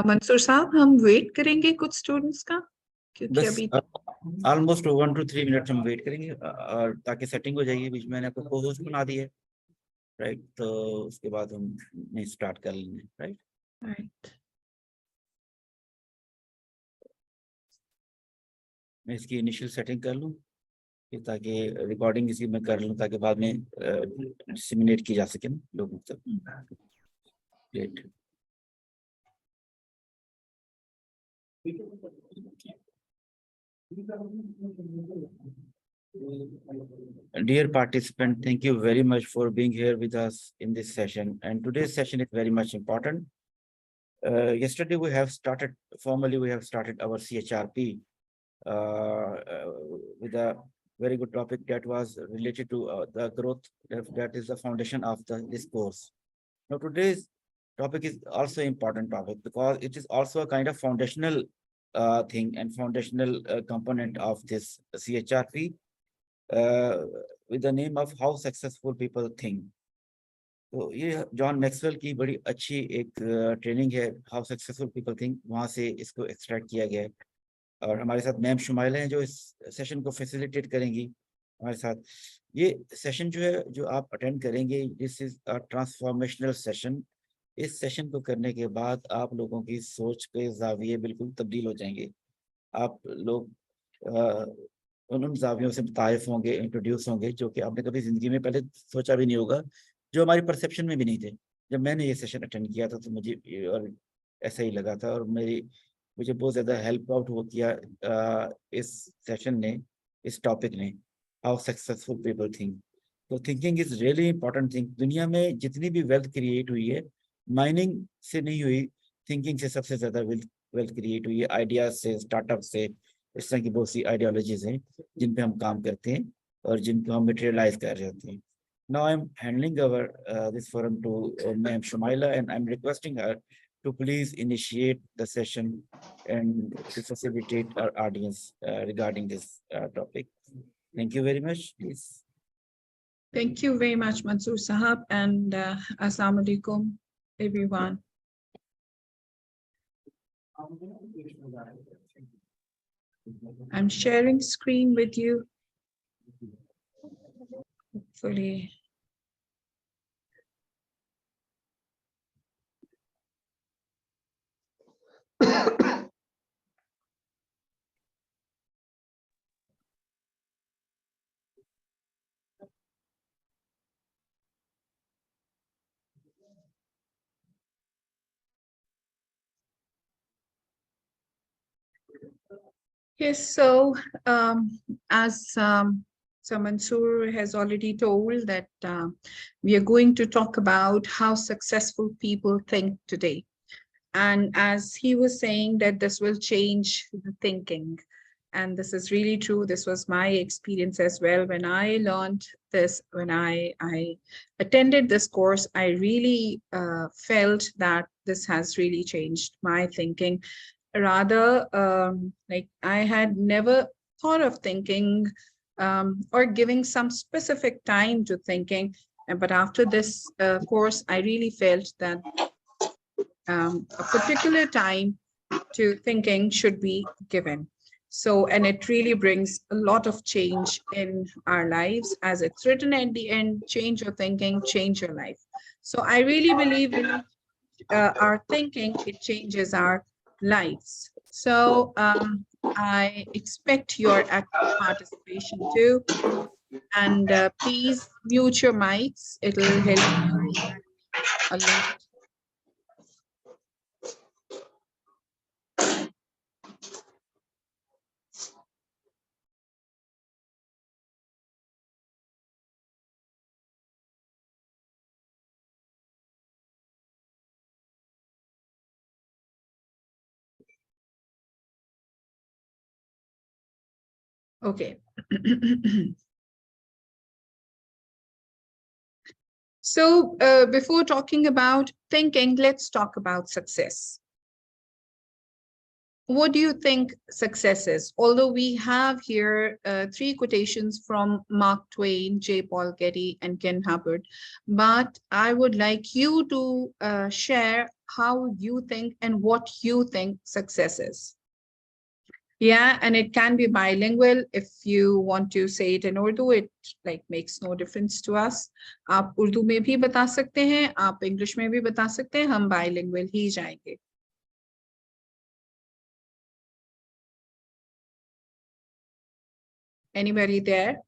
मंसूर साहब, हम वेट करेंगे कुछ स्टूडेंट्स का, क्योंकि बस अभी ऑलमोस्ट 1 to 3 मिनट हम वेट करेंगे और ताकि सेटिंग हो जाएगी। बीच में मैंने आपको को होस्ट बना दिया है, राइट? तो उसके बाद हम स्टार्ट कर लेंगे, राइट? राइट। मैं इसकी इनिशियल सेटिंग कर लूँ ताकि रिकॉर्डिंग इसी में कर लूँ, ताकि बाद में डिसेमिनेट की जा सके ना लोगों तक। Great. Dear participant, thank you very much for being here with us in this session. And today's session is very much important. Yesterday formally we have started our CHRP with a very good topic that was related to the growth. That is the foundation of this course. Now today's topic is also important topic because it is also a kind of foundational thing and foundational component of this CHRP with the name of how successful people think. तो ये John Maxwell की बड़ी अच्छी एक training है, how successful people think, वहाँ से इसको एक्सट्रैक्ट किया गया है। और हमारे साथ मैम शुमाइला हैं जो इस सेशन को फैसिलिटेट करेंगी हमारे साथ। ये सेशन जो है जो आप अटेंड करेंगे, this is a transformational session. इस सेशन को करने के बाद आप लोगों की सोच के जाविये बिल्कुल तब्दील हो जाएंगे। आप लोग उन जावियों से मुतारिफ होंगे, इंट्रोड्यूस होंगे जो कि आपने कभी जिंदगी में पहले सोचा भी नहीं होगा, जो हमारी परसेप्शन में भी नहीं थे। जब मैंने ये सेशन अटेंड किया था तो मुझे और ऐसा ही लगा था, और मुझे बहुत ज़्यादा हेल्प आउट हो किया इस सेशन ने, इस टॉपिक ने, हाउ सक्सेसफुल पीपल थिंक। तो thinking is really important thing. दुनिया में जितनी भी वेल्थ क्रिएट हुई है, माइनिंग से नहीं हुई, थिंकिंग से सबसे ज़्यादा वेल्थ क्रिएट हुई है, आइडियाज से, स्टार्टअप से। इस तरह की बहुत सी आइडियोलॉजीज हैं जिन पे हम काम करते हैं और जिनको हम मटेरियलाइज कर रहे होते हैं। Now I'm handing over this forum to Ma'am Shumaila, and I'm requesting her to please initiate the session and to facilitate our audience regarding this topic. Thank you very much. Please. Thank you very much, Mansoor Sahab, and Assalamu alaikum, everyone. I'm sharing screen with you. Hopefully. Yes, so as Mansoor has already told that we are going to talk about how successful people think today. And as he was saying that this will change the thinking. And this is really true. This was my experience as well. When I learned this, when I attended this course, I really felt that this has really changed my thinking. Rather, like I had never thought of thinking or giving some specific time to thinking. But after this course, I really felt that a particular time to thinking should be given. So, and it really brings a lot of change in our lives. As it's written at the end, change your thinking, change your life. So I really believe in our thinking, it changes our lives. So I expect your active participation too. And please mute your mics. It'll help you a lot. Okay. So before talking about thinking, let's talk about success. What do you think success is? Although we have here three quotations from Mark Twain, J. Paul Getty, and Ken Hubbard, but I would like you to share how you think and what you think success is. Yeah, and it can be bilingual. If you want to say it in Urdu, it like makes no difference to us. आप उर्दू में भी बता सकते हैं, आप English में भी बता सकते हैं, हम bilingual ही जाएंगे. Anybody there?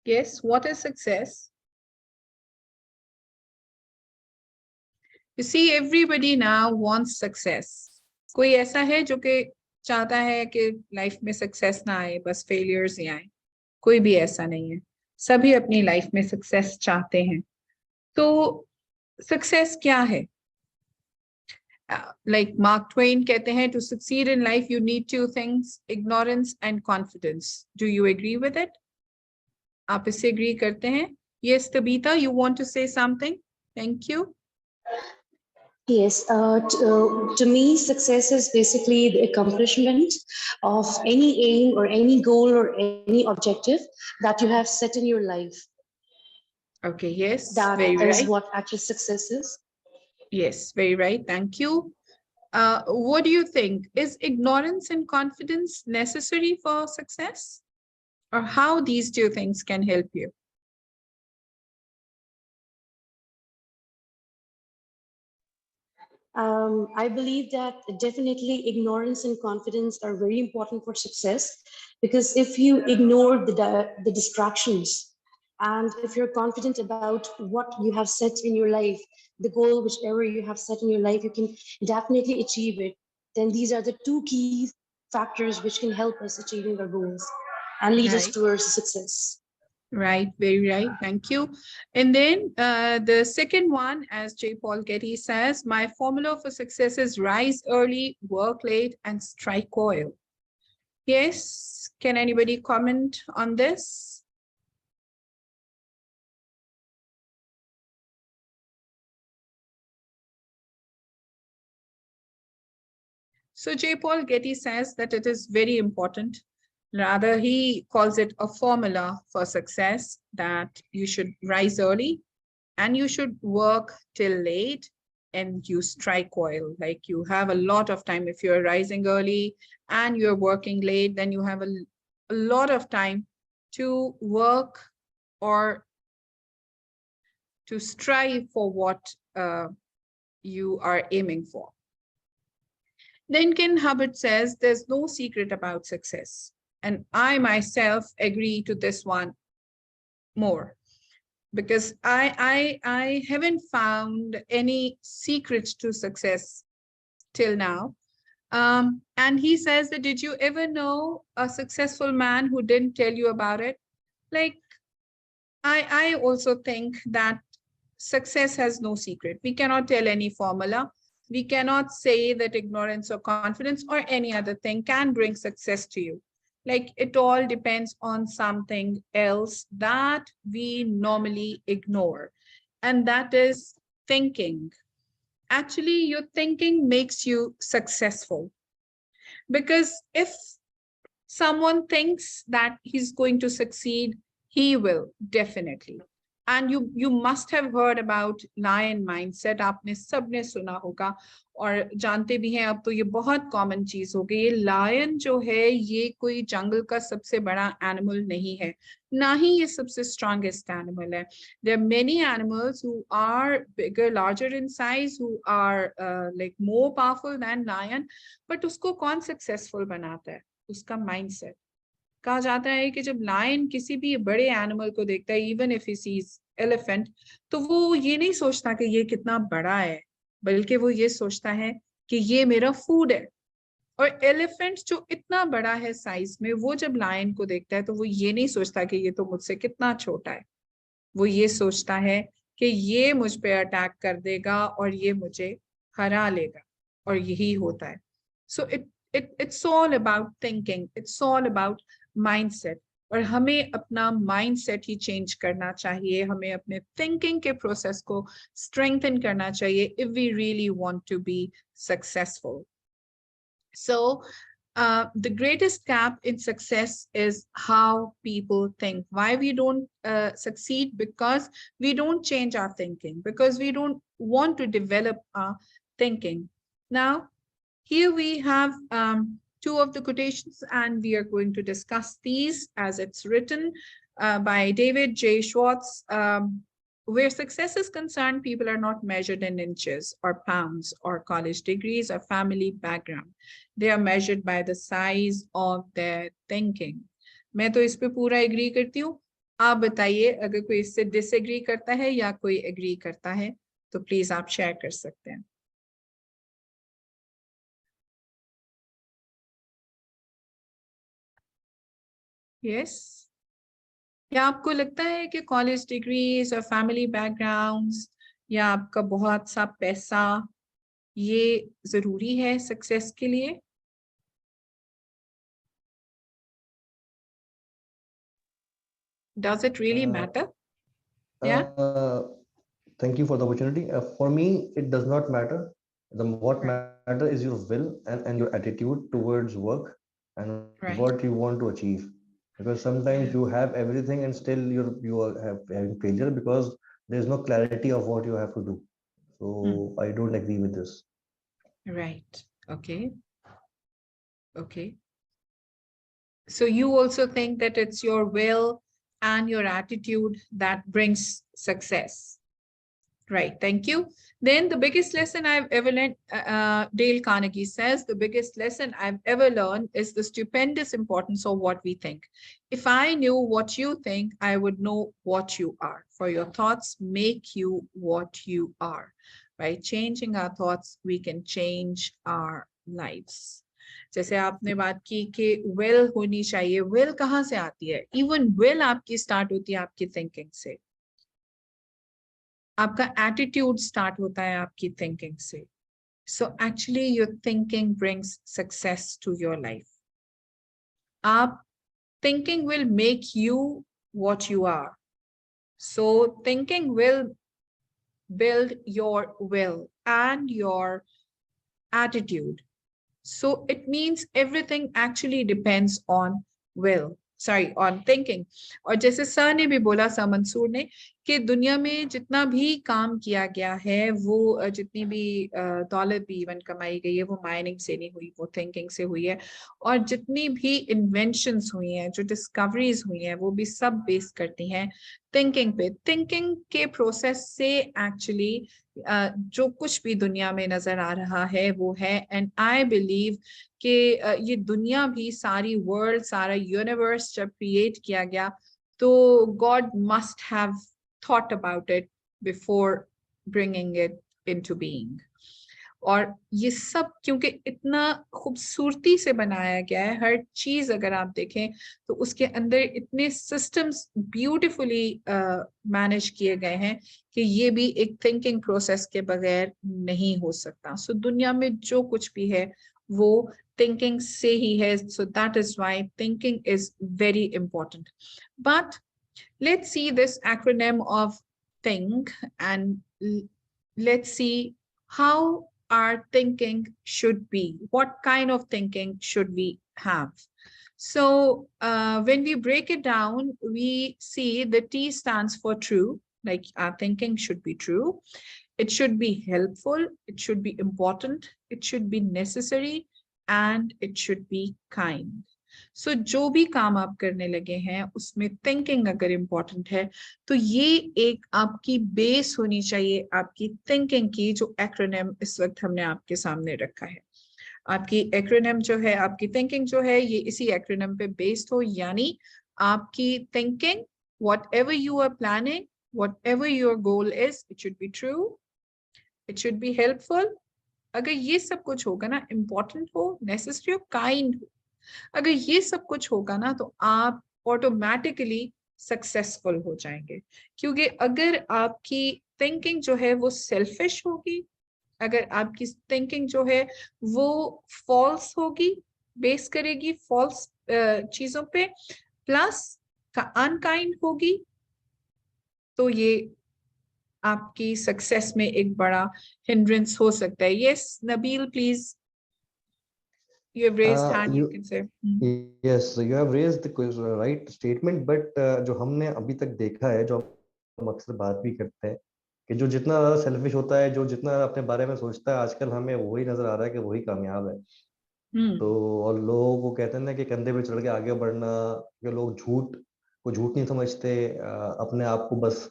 Yes, what is success? You see, everybody now wants success. कोई ऐसा है जो कि चाहता है कि लाइफ में सक्सेस ना आए, बस फेलियर्स ही आए? कोई भी ऐसा नहीं है. सभी अपनी लाइफ में सक्सेस चाहते हैं. तो सक्सेस क्या है? Like Mark Twain कहते हैं, to succeed in life you need two things, ignorance and confidence. Do you agree with it? आप इससे agree करते हैं? Yes, Tabitha, you want to say something? Thank you. Yes, to me, success is basically the accomplishment of any aim or any goal or any objective that you have set in your life. Okay, yes, That very is right. what actual success is. Yes, very right. Thank you. What do you think? Is ignorance and confidence necessary for success? Or how these two things can help you? I believe that definitely ignorance and confidence are very important for success, because if you ignore the distractions, and if you're confident about what you have set in your life, the goal, whichever you have set in your life, you can definitely achieve it. Then these are the two key factors which can help us achieving our goals and lead us Right. towards success. Right, very right. Thank you. And then the second one, as J. Paul Getty says, my formula for success is rise early, work late, and strike oil. Yes, can anybody comment on this? So J. Paul Getty says that it is very important. Rather, he calls it a formula for success, that you should rise early and you should work till late and you strike oil. Like you have a lot of time. If you're rising early and you're working late, then you have a lot of time to work or to strive for what you are aiming for. Then Ken Hubbard says there's no secret about success. And I myself agree to this one more, because I haven't found any secrets to success till now. And he says that, did you ever know a successful man who didn't tell you about it? Like, I also think that success has no secret. We cannot tell any formula. We cannot say that ignorance or confidence or any other thing can bring success to you. Like it all depends on something else that we normally ignore. And that is thinking. Actually, your thinking makes you successful. Because if someone thinks that he's going to succeed, he will definitely. And you must have heard about lion mindset. आपने सबने सुना होगा और जानते भी हैं. अब तो ये बहुत कॉमन चीज हो गई. ये लायन जो है, ये कोई जंगल का सबसे बड़ा एनिमल नहीं है, ना ही ये सबसे स्ट्रॉन्गेस्ट एनिमल है. There are many animals who are bigger, larger in size, who are like more powerful than lion. But उसको कौन successful बनाता है? उसका माइंडसेट. कहा जाता है कि जब लायन किसी भी बड़े एनिमल को देखता है, even if he sees elephant, तो वो ये नहीं सोचता कि ये कितना बड़ा है, बल्कि वो ये सोचता है कि ये मेरा फूड है. और एलिफेंट जो इतना बड़ा है साइज में, वो जब लायन को देखता है तो वो ये नहीं सोचता कि ये तो मुझसे कितना छोटा है. वो ये सोचता है कि ये मुझ पे अटैक कर देगा और ये मुझे हरा लेगा. और यही होता है. So it it's all about thinking, it's all about mindset. और हमें अपना mindset ही change करना चाहिए, हमें अपने thinking के process को strengthen करना चाहिए if we really want to be successful. So the greatest gap in success is how people think. Why we don't succeed? Because we don't change our thinking, because we don't want to develop our thinking. Now, here we have two of the quotations, and we are going to discuss these as it's written by David J. Schwartz. Where success is concerned, people are not measured in inches or pounds or college degrees or family background. They are measured by the size of their thinking. मैं तो इस पे पूरा agree करती हूँ. आप बताइए अगर कोई इससे डिसएग्री करता है या कोई एग्री करता है तो प्लीज आप शेयर कर सकते हैं. यस, या आपको लगता है कि कॉलेज डिग्रीज और फैमिली बैकग्राउंड्स या आपका बहुत सा पैसा ये जरूरी है सक्सेस के लिए? Does it really matter? Yeah. Thank you for the opportunity. For me, it does not matter. What matter is your will and your attitude towards work and what you want to achieve. Because sometimes you have everything and still you are having failure because there is no clarity of what you have to do. So I don't agree with this. Right. Okay. Okay. So you also think that it's your will and your attitude that brings success. Right, thank you. Then the biggest lesson I've ever learned, Dale Carnegie says, the biggest lesson I've ever learned is the stupendous importance of what we think. If I knew what you think, I would know what you are. For your thoughts make you what you are. By changing our thoughts, we can change our lives. जैसे आपने बात की कि will होनी चाहिए. Will कहाँ से आती है? Even will आपकी start होती है आपकी thinking से. आपका attitude start होता है आपकी thinking से. So actually your thinking brings success to your life. आप thinking will make you what you are. So thinking will build your will and your attitude. So it means everything actually depends on will. Sorry, on thinking. और जैसे sir ने भी बोला, sir Mansoor ने, कि दुनिया में जितना भी काम किया गया है वो जितनी भी दौलत भी इवन कमाई गई है वो माइनिंग से नहीं हुई, वो थिंकिंग से हुई है. और जितनी भी इन्वेंशंस हुई हैं, जो डिस्कवरीज हुई हैं, वो भी सब बेस करती हैं थिंकिंग पे. थिंकिंग के प्रोसेस से एक्चुअली जो कुछ भी दुनिया में नजर आ रहा है वो है. एंड आई बिलीव कि ये दुनिया भी, सारी वर्ल्ड, सारा यूनिवर्स जब क्रिएट किया गया तो God must have thought about it before bringing it into being. और ये सब क्योंकि इतना खूबसूरती से बनाया गया है, हर चीज अगर आप देखें तो उसके अंदर इतने सिस्टम्स ब्यूटीफुली मैनेज किए गए हैं कि ये भी एक थिंकिंग प्रोसेस के बगैर नहीं हो सकता. सो दुनिया में जो कुछ भी है वो थिंकिंग से ही है. So that is why thinking is very important. But let's see this acronym of think and let's see how our thinking should be. What kind of thinking should we have? So when we break it down, we see the T stands for true, like our thinking should be true. It should be helpful, it should be important, it should be necessary, and it should be kind. So जो भी काम आप करने लगे हैं उसमें thinking अगर important है तो ये एक आपकी बेस होनी चाहिए आपकी थिंकिंग की, जो एक्रोनिम इस वक्त हमने आपके सामने रखा है. आपकी एक्रोनिम जो है, आपकी थिंकिंग जो है, ये इसी एक्रोनिम पे बेस्ड हो. यानी आपकी thinking, whatever you are planning, whatever your goal is, it should be true, it should be helpful. अगर ये सब कुछ होगा ना, इम्पोर्टेंट हो, नेसेसरी हो, काइंड हो, अगर ये सब कुछ होगा ना तो आप ऑटोमेटिकली सक्सेसफुल हो जाएंगे. क्योंकि अगर आपकी थिंकिंग जो है वो सेल्फिश होगी, अगर आपकी थिंकिंग जो है वो फॉल्स होगी, बेस करेगी फॉल्स चीजों पे, प्लस अनकाइंड होगी, तो ये आपकी सक्सेस में एक बड़ा हिंड्रेंस हो सकता है. Yes Nabeel, please, you have raised hand, you can say. Yes, so you have raised the right statement, but जो हमने अभी तक देखा है, जो हम अक्सर बात भी करते हैं कि जो जितना ज्यादा सेल्फिश होता है, जो जितना अपने बारे में सोचता है, आजकल हमें वही नजर आ रहा है कि वही कामयाब है. तो और लोग वो कहते हैं ना कि कंधे पे चढ़ के आगे बढ़ना, कि लोग झूठ को झूठ नहीं समझते, अपने आप को बस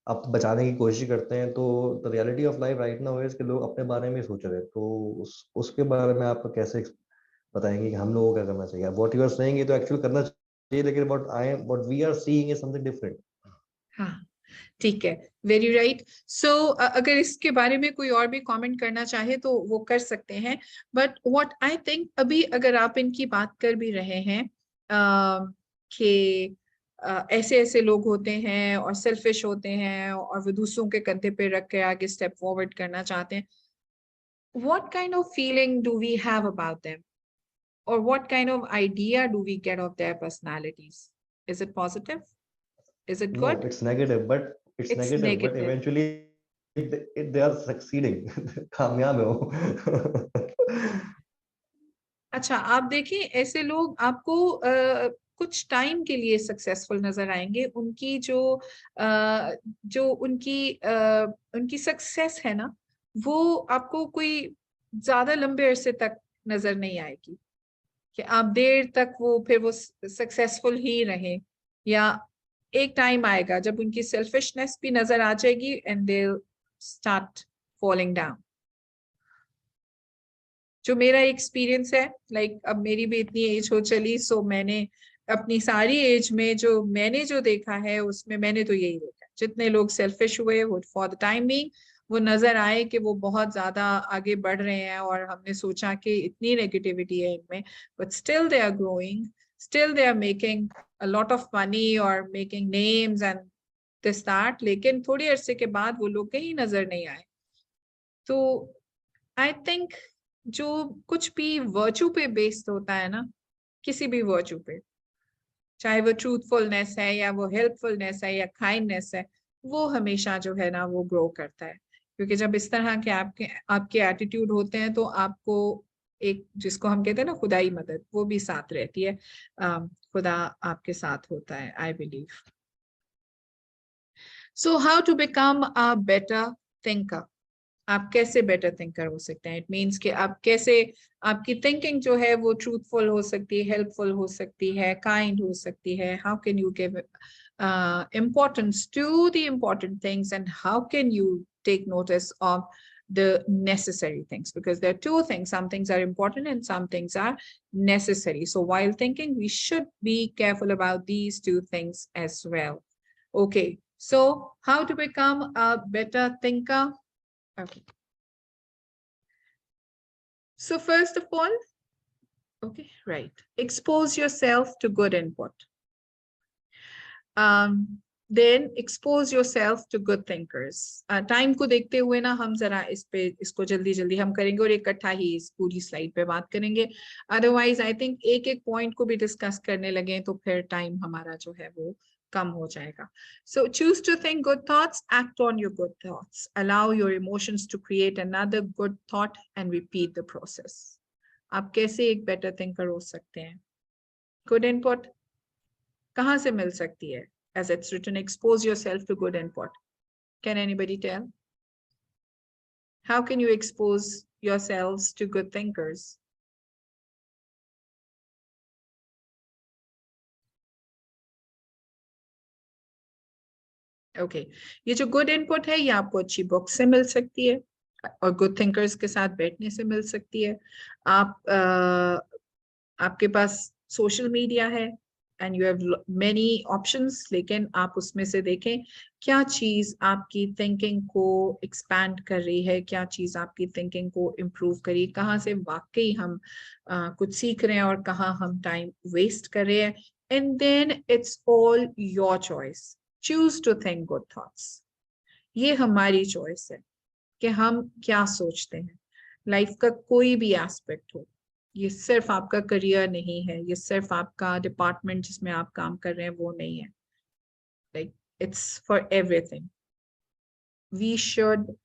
आप बचाने की कोशिश करते हैं. तो the reality of life right now is कि लोग अपने बारे में ही सोच रहे हैं. तो उसके बारे में आप कैसे बताएंगे कि हम लोगों को क्या करना चाहिए? व्हाट यू आर सेइंग ये तो एक्चुअली करना चाहिए, लेकिन what we are seeing is something different. हाँ, ठीक है, वेरी राइट. सो अगर इसके बारे में कोई और भी कमेंट करना चाहे तो वो कर सकते हैं. बट व्हाट आई थिंक, अभी अगर आप इनकी बात कर भी रहे हैं कि ऐसे ऐसे लोग होते हैं और सेल्फिश होते हैं और वो दूसरों के कंधे पे रख के आगे स्टेप फॉरवर्ड करना चाहते हैं, what kind of feeling do we have about them, or what kind of idea do we get of their personalities? Is it positive? Is it No, good? it's negative, but it's It's negative, but negative. eventually they are succeeding. कामयाब है वो. अच्छा, आप देखिए ऐसे लोग आपको कुछ टाइम के लिए सक्सेसफुल नजर आएंगे. उनकी जो उनकी सक्सेस है ना, वो आपको कोई ज्यादा लंबे अरसे तक नजर नहीं आएगी कि आप देर तक वो फिर वो सक्सेसफुल ही रहे. या एक टाइम आएगा जब उनकी सेल्फिशनेस भी नजर आ जाएगी and they start falling down. जो मेरा एक्सपीरियंस है, अब मेरी भी इतनी एज हो चली, सो मैंने अपनी सारी एज में जो देखा है उसमें मैंने तो यही देखा, जितने लोग सेल्फिश हुए वो फॉर द टाइम बीइंग वो नजर आए कि वो बहुत ज्यादा आगे बढ़ रहे हैं और हमने सोचा कि इतनी नेगेटिविटी है इनमें, but still they are growing, still they are making a lot of money और making names and this that. लेकिन थोड़ी अरसे के बाद वो लोग कहीं नजर नहीं आए. तो आई थिंक जो कुछ भी वर्च्यू पे बेस्ड होता है ना, किसी भी वर्च्यू पे, चाहे वो ट्रूथफुलनेस है या वो हेल्पफुलनेस है या काइंडनेस है, वो हमेशा जो है ना वो ग्रो करता है. क्योंकि जब इस तरह के आपके एटीट्यूड होते हैं तो आपको एक, जिसको हम कहते हैं ना खुदाई मदद, वो भी साथ रहती है. खुदा आपके साथ होता है, I believe. So how to become a better thinker. आप कैसे बेटर थिंकर हो सकते हैं? इट मीन्स कि आप कैसे, आपकी थिंकिंग जो है वो ट्रूथफुल हो सकती है, हेल्पफुल हो सकती है, काइंड हो सकती है. How can you give importance to the important things, and how can you take notice of the necessary things? Because there are two things, some things are important and some things are necessary. So while thinking, we should be careful about these two things as well. Okay, so how to become a better thinker? Okay. So first of all, okay, right. Expose yourself to good input. Then expose yourself to good thinkers. Time को देखते हुए ना हम जरा इसको जल्दी जल्दी हम करेंगे और इकट्ठा ही इस पूरी स्लाइड पे बात करेंगे. Otherwise, I think एक एक पॉइंट को भी डिस्कस करने लगे तो फिर टाइम हमारा जो है वो कम हो जाएगा. So choose to think good thoughts, act on your good thoughts, allow your emotions to create another good thought and repeat the process. आप कैसे एक better thinker हो सकते हैं? Good input कहाँ से मिल सकती है? As it's written, expose yourself to good input. Can anybody tell? How can you expose yourselves to good thinkers? Okay, ये जो good input है ये आपको अच्छी बुक से मिल सकती है और good thinkers के साथ बैठने से मिल सकती है. आपके पास सोशल मीडिया है and you have many options, लेकिन आप उसमें से देखें क्या चीज आपकी थिंकिंग को एक्सपैंड कर रही है, क्या चीज आपकी थिंकिंग को इम्प्रूव करी, कहाँ से वाकई हम कुछ सीख रहे हैं और कहाँ हम टाइम वेस्ट कर रहे हैं. And then it's all your choice. Choose to think good thoughts. ये हमारी चॉइस है कि हम क्या सोचते हैं। लाइफ का कोई भी एस्पेक्ट हो, ये सिर्फ आपका करियर नहीं है, ये सिर्फ आपका डिपार्टमेंट जिसमें आप काम कर रहे हैं वो नहीं है, like it's for everything. We should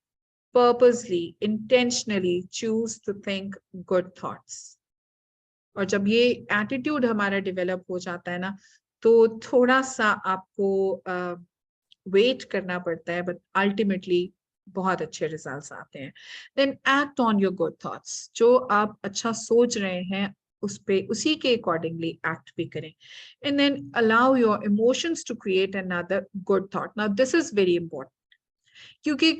purposely, intentionally choose to think good thoughts. और जब ये एटीट्यूड हमारा डेवलप हो जाता है ना, तो थोड़ा सा आपको वेट करना पड़ता है, बट अल्टीमेटली बहुत अच्छे रिजल्ट्स आते हैं। Then act on your good thoughts, जो आप अच्छा सोच रहे हैं उस पे उसी के अकॉर्डिंगली एक्ट भी करें। And then allow your emotions to create another good thought. Now this is very important, क्योंकि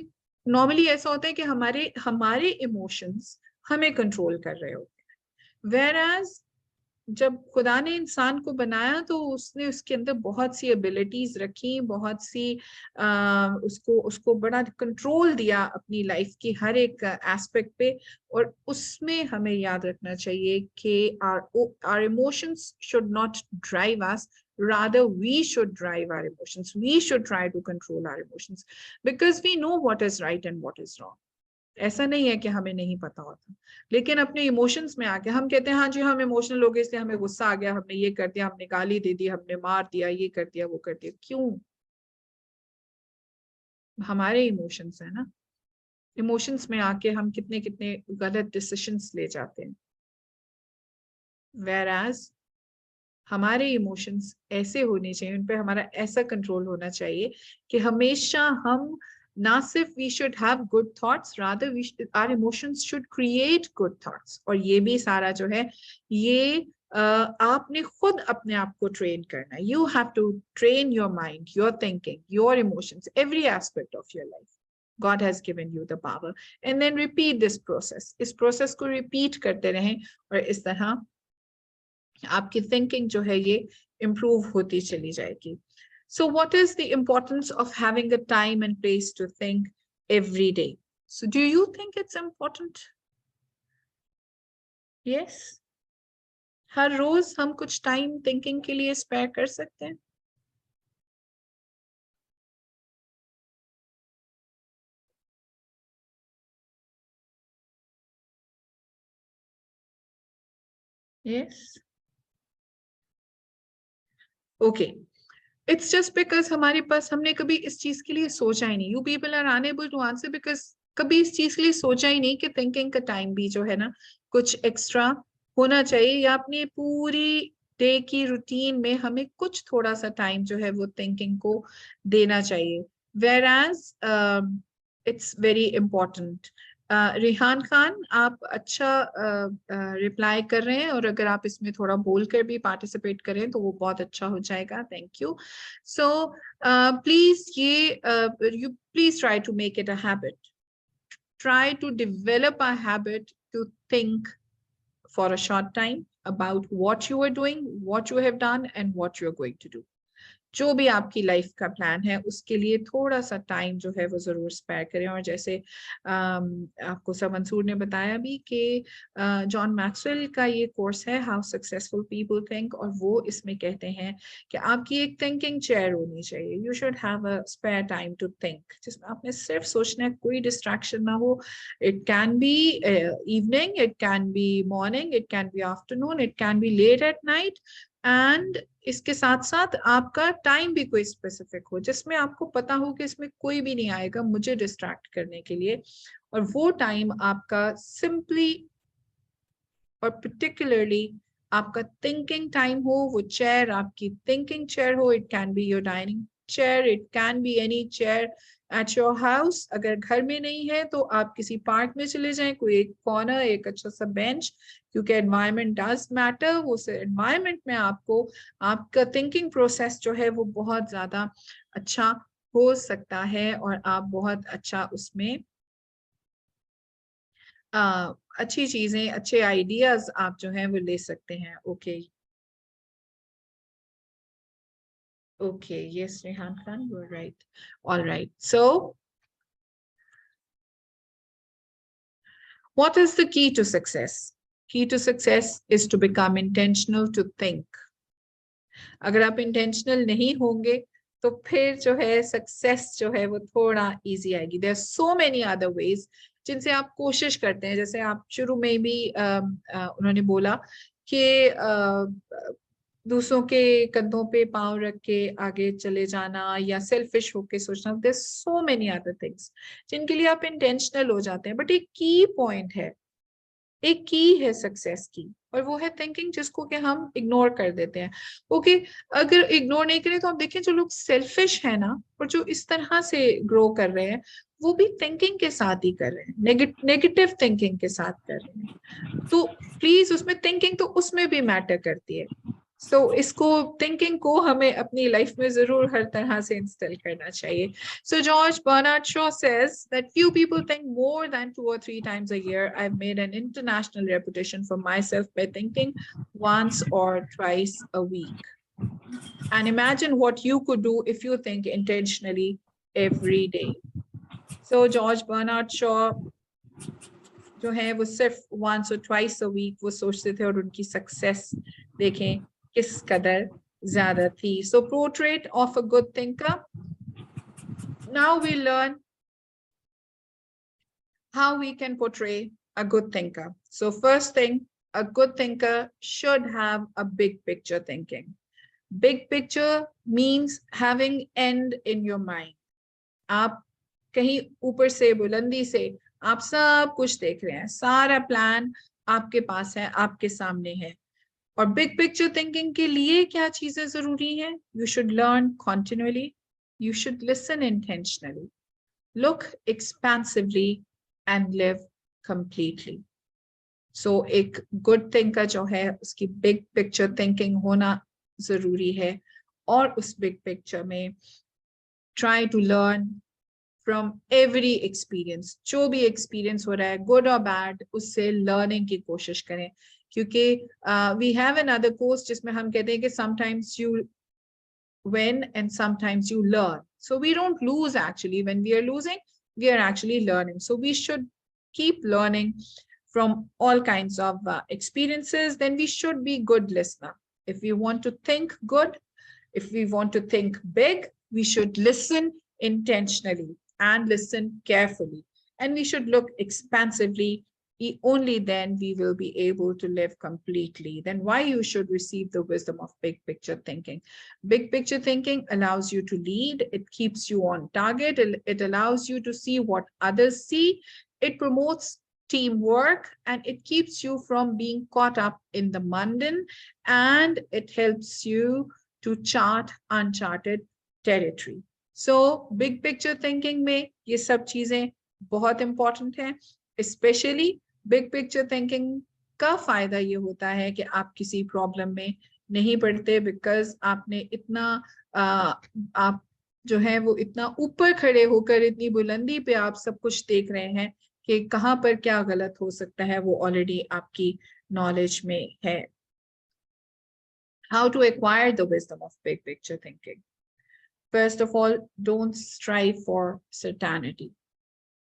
नॉर्मली ऐसा होता है कि हमारे हमारे इमोशंस हमें कंट्रोल कर रहे होते हैं, वेयरएज जब खुदा ने इंसान को बनाया तो उसने उसके अंदर बहुत सी एबिलिटीज रखी, बहुत सी उसको उसको बड़ा कंट्रोल दिया अपनी लाइफ की हर एक एस्पेक्ट पे। और उसमें हमें याद रखना चाहिए कि our emotions should not drive us, rather we should drive our emotions. We should try to control our emotions because we know what is right and what is wrong. ऐसा नहीं है कि हमें नहीं पता होता, लेकिन अपने इमोशंस में आके हम कहते हैं हाँ जी हम इमोशनल हो गए इसलिए हमें गुस्सा आ गया, हमने ये कर दिया, हमने गाली दे दी, हमने मार दिया, ये कर दिया, वो कर दिया। क्यों? हमारे इमोशंस है ना, इमोशंस में आके हम कितने कितने गलत डिसीजंस ले जाते हैं। वेयरएज हमारे इमोशंस ऐसे होने चाहिए, उन पे हमारा ऐसा कंट्रोल होना चाहिए कि हमेशा हम ना सिर्फ we should have good thoughts, rather our emotions should create good thoughts। और ये भी सारा जो है ये आपने खुद अपने आप को ट्रेन करना है। You have to train your mind, your thinking, your emotions, every aspect of your life. God has given you the power, and then repeat this process। इस प्रोसेस को रिपीट करते रहें और इस तरह आपकी थिंकिंग जो है ये इम्प्रूव होती चली जाएगी। So what is the importance of having a time and place to think every day? So do you think it's important? Yes. हर रोज हम कुछ टाइम थिंकिंग के लिए स्पेयर कर सकते हैं। Yes. Okay. It's just because हमारे पास हमने कभी इस चीज के लिए सोचा ही नहीं। You people are unable to answer because कभी इस चीज के लिए सोचा ही नहीं कि थिंकिंग का टाइम भी जो है ना कुछ एक्स्ट्रा होना चाहिए, या अपनी पूरी डे की रूटीन में हमें कुछ थोड़ा सा टाइम जो है वो थिंकिंग को देना चाहिए। Whereas it's very important। Rihan Khan, आप अच्छा रिप्लाई कर रहे हैं, और अगर आप इसमें थोड़ा बोल कर भी पार्टिसिपेट करें तो वो बहुत अच्छा हो जाएगा। Thank you. So please you please try to make it a habit. Try to develop a habit to think for a short time about what you are doing, what you have done, and what you are going to do. जो भी आपकी life का plan है उसके लिए थोड़ा सा time जो है वो जरूर स्पेयर करें। और जैसे आपको सब मंसूर ने बताया भी कि जॉन मैक्सवेल का ये कोर्स है हाउ सक्सेसफुल पीपल थिंक, और वो इसमें कहते हैं कि आपकी एक थिंकिंग चेयर होनी चाहिए। You should have a spare time to think, जिसमें आपने सिर्फ सोचना है, कोई डिस्ट्रैक्शन ना हो। It can be evening, it can be morning, it can be afternoon, it can be late at night, and इसके साथ साथ आपका टाइम भी कोई स्पेसिफिक हो जिसमें आपको पता हो कि इसमें कोई भी नहीं आएगा मुझे डिस्ट्रैक्ट करने के लिए, और वो टाइम आपका सिंपली और पर्टिकुलरली आपका थिंकिंग टाइम हो। वो चेयर आपकी थिंकिंग चेयर हो। It can be your dining chair, it can be any chair at your house. अगर घर में नहीं है तो आप किसी पार्क में चले जाएं, कोई एक कॉर्नर, एक अच्छा सा बेंच, क्योंकि एनवायरनमेंट डज मैटर। उस एनवायरनमेंट में आपको आपका थिंकिंग प्रोसेस जो है वो बहुत ज्यादा अच्छा हो सकता है, और आप बहुत अच्छा उसमें अच्छी चीजें, अच्छे आइडियाज आप जो हैं वो ले सकते हैं। Okay okay, yes Rehan Khan, you are right. All right, so what is the key to success? Key to success is to become intentional to think। अगर आप इंटेंशनल नहीं होंगे तो फिर जो है सक्सेस जो है वो थोड़ा इजी आएगी. There are so many other ways जिनसे आप कोशिश करते हैं. जैसे आप शुरू में भी उन्होंने बोला कि दूसरों के कंधों पे पांव रख के आगे चले जाना या सेल्फिश होके सोचना. There so many other things जिनके लिए आप इंटेंशनल हो जाते हैं. बट एक की पॉइंट है, एक की है सक्सेस की, और वो है थिंकिंग, जिसको कि हम इग्नोर कर देते हैं. ओके, अगर इग्नोर नहीं करें तो आप देखें जो लोग सेल्फिश है ना और जो इस तरह से ग्रो कर रहे हैं वो भी थिंकिंग के साथ ही कर रहे हैं, नेगेटिव थिंकिंग के साथ कर रहे हैं. तो प्लीज उसमें थिंकिंग तो उसमें भी मैटर करती है. सो इसको थिंकिंग को हमें अपनी लाइफ में जरूर हर तरह से इंस्टॉल करना चाहिए. So George Bernard Shaw says that few people think more than 2 or 3 times a year. I've made an international reputation for myself by thinking once or twice a week. And imagine what you could do if you think intentionally every day. So George Bernard Shaw जो है वो सिर्फ once or twice a week वो सोचते थे और उनकी success देखें किस कदर ज्यादा थी. So portrait of a good thinker. Now we learn how we can portray a good thinker. So first thing, a good thinker should have a big picture thinking. Big picture means having end in your mind. आप कहीं ऊपर से बुलंदी से आप सब कुछ देख रहे हैं, सारा प्लान आपके पास है, आपके सामने है. और बिग पिक्चर थिंकिंग के लिए क्या चीजें जरूरी हैं? You should learn continuously, you should listen intentionally, look expansively and live completely. So एक good thinker जो है उसकी big picture thinking होना जरूरी है, और उस big picture में try to learn from every experience. जो भी experience हो रहा है good or bad, उससे learning की कोशिश करें. क्योंकि we have another course जिसमें हम कहते हैं कि sometimes you win and sometimes you learn. So we don't lose actually. When we are losing, we are actually learning. So we should keep learning from all kinds of experiences. Then we should be good listener. If we want to think good, if we want to think big, we should listen intentionally and listen carefully. And we should look expansively. Only then we will be able to live completely. Then why you should receive the wisdom of big picture thinking. Big picture thinking allows you to lead. It keeps you on target. It allows you to see what others see. It promotes teamwork, and it keeps you from being caught up in the mundane, and it helps you to chart uncharted territory. So big picture thinking में ये सब चीजें बहुत important है. Especially big picture thinking का फायदा ये होता है कि आप किसी प्रॉब्लम में नहीं पड़ते, बिकॉज आपने इतना आप जो है वो इतना ऊपर खड़े होकर इतनी बुलंदी पे आप सब कुछ देख रहे हैं कि कहाँ पर क्या गलत हो सकता है वो ऑलरेडी आपकी नॉलेज में है. How to acquire the wisdom of big picture thinking? First of all, don't strive for certainty.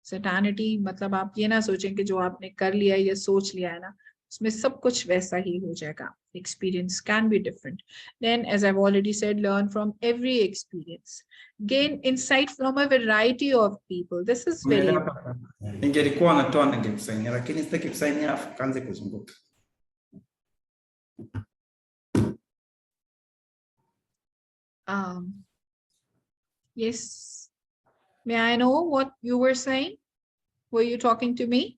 Certainty मतलब आप ये ना सोचें कि जो आपने कर लिया है या सोच लिया है ना उसमें सब कुछ वैसा ही हो जाएगा. Experience can be different. Then, as I've already said, learn from every experience. Gain insight from a variety of people. This is very important. Ningelikuwa natoa ningekusainia lakini sitaki kusainia afu kaanze kuzunguka. Yes. May I know what you were saying? Were you talking to me?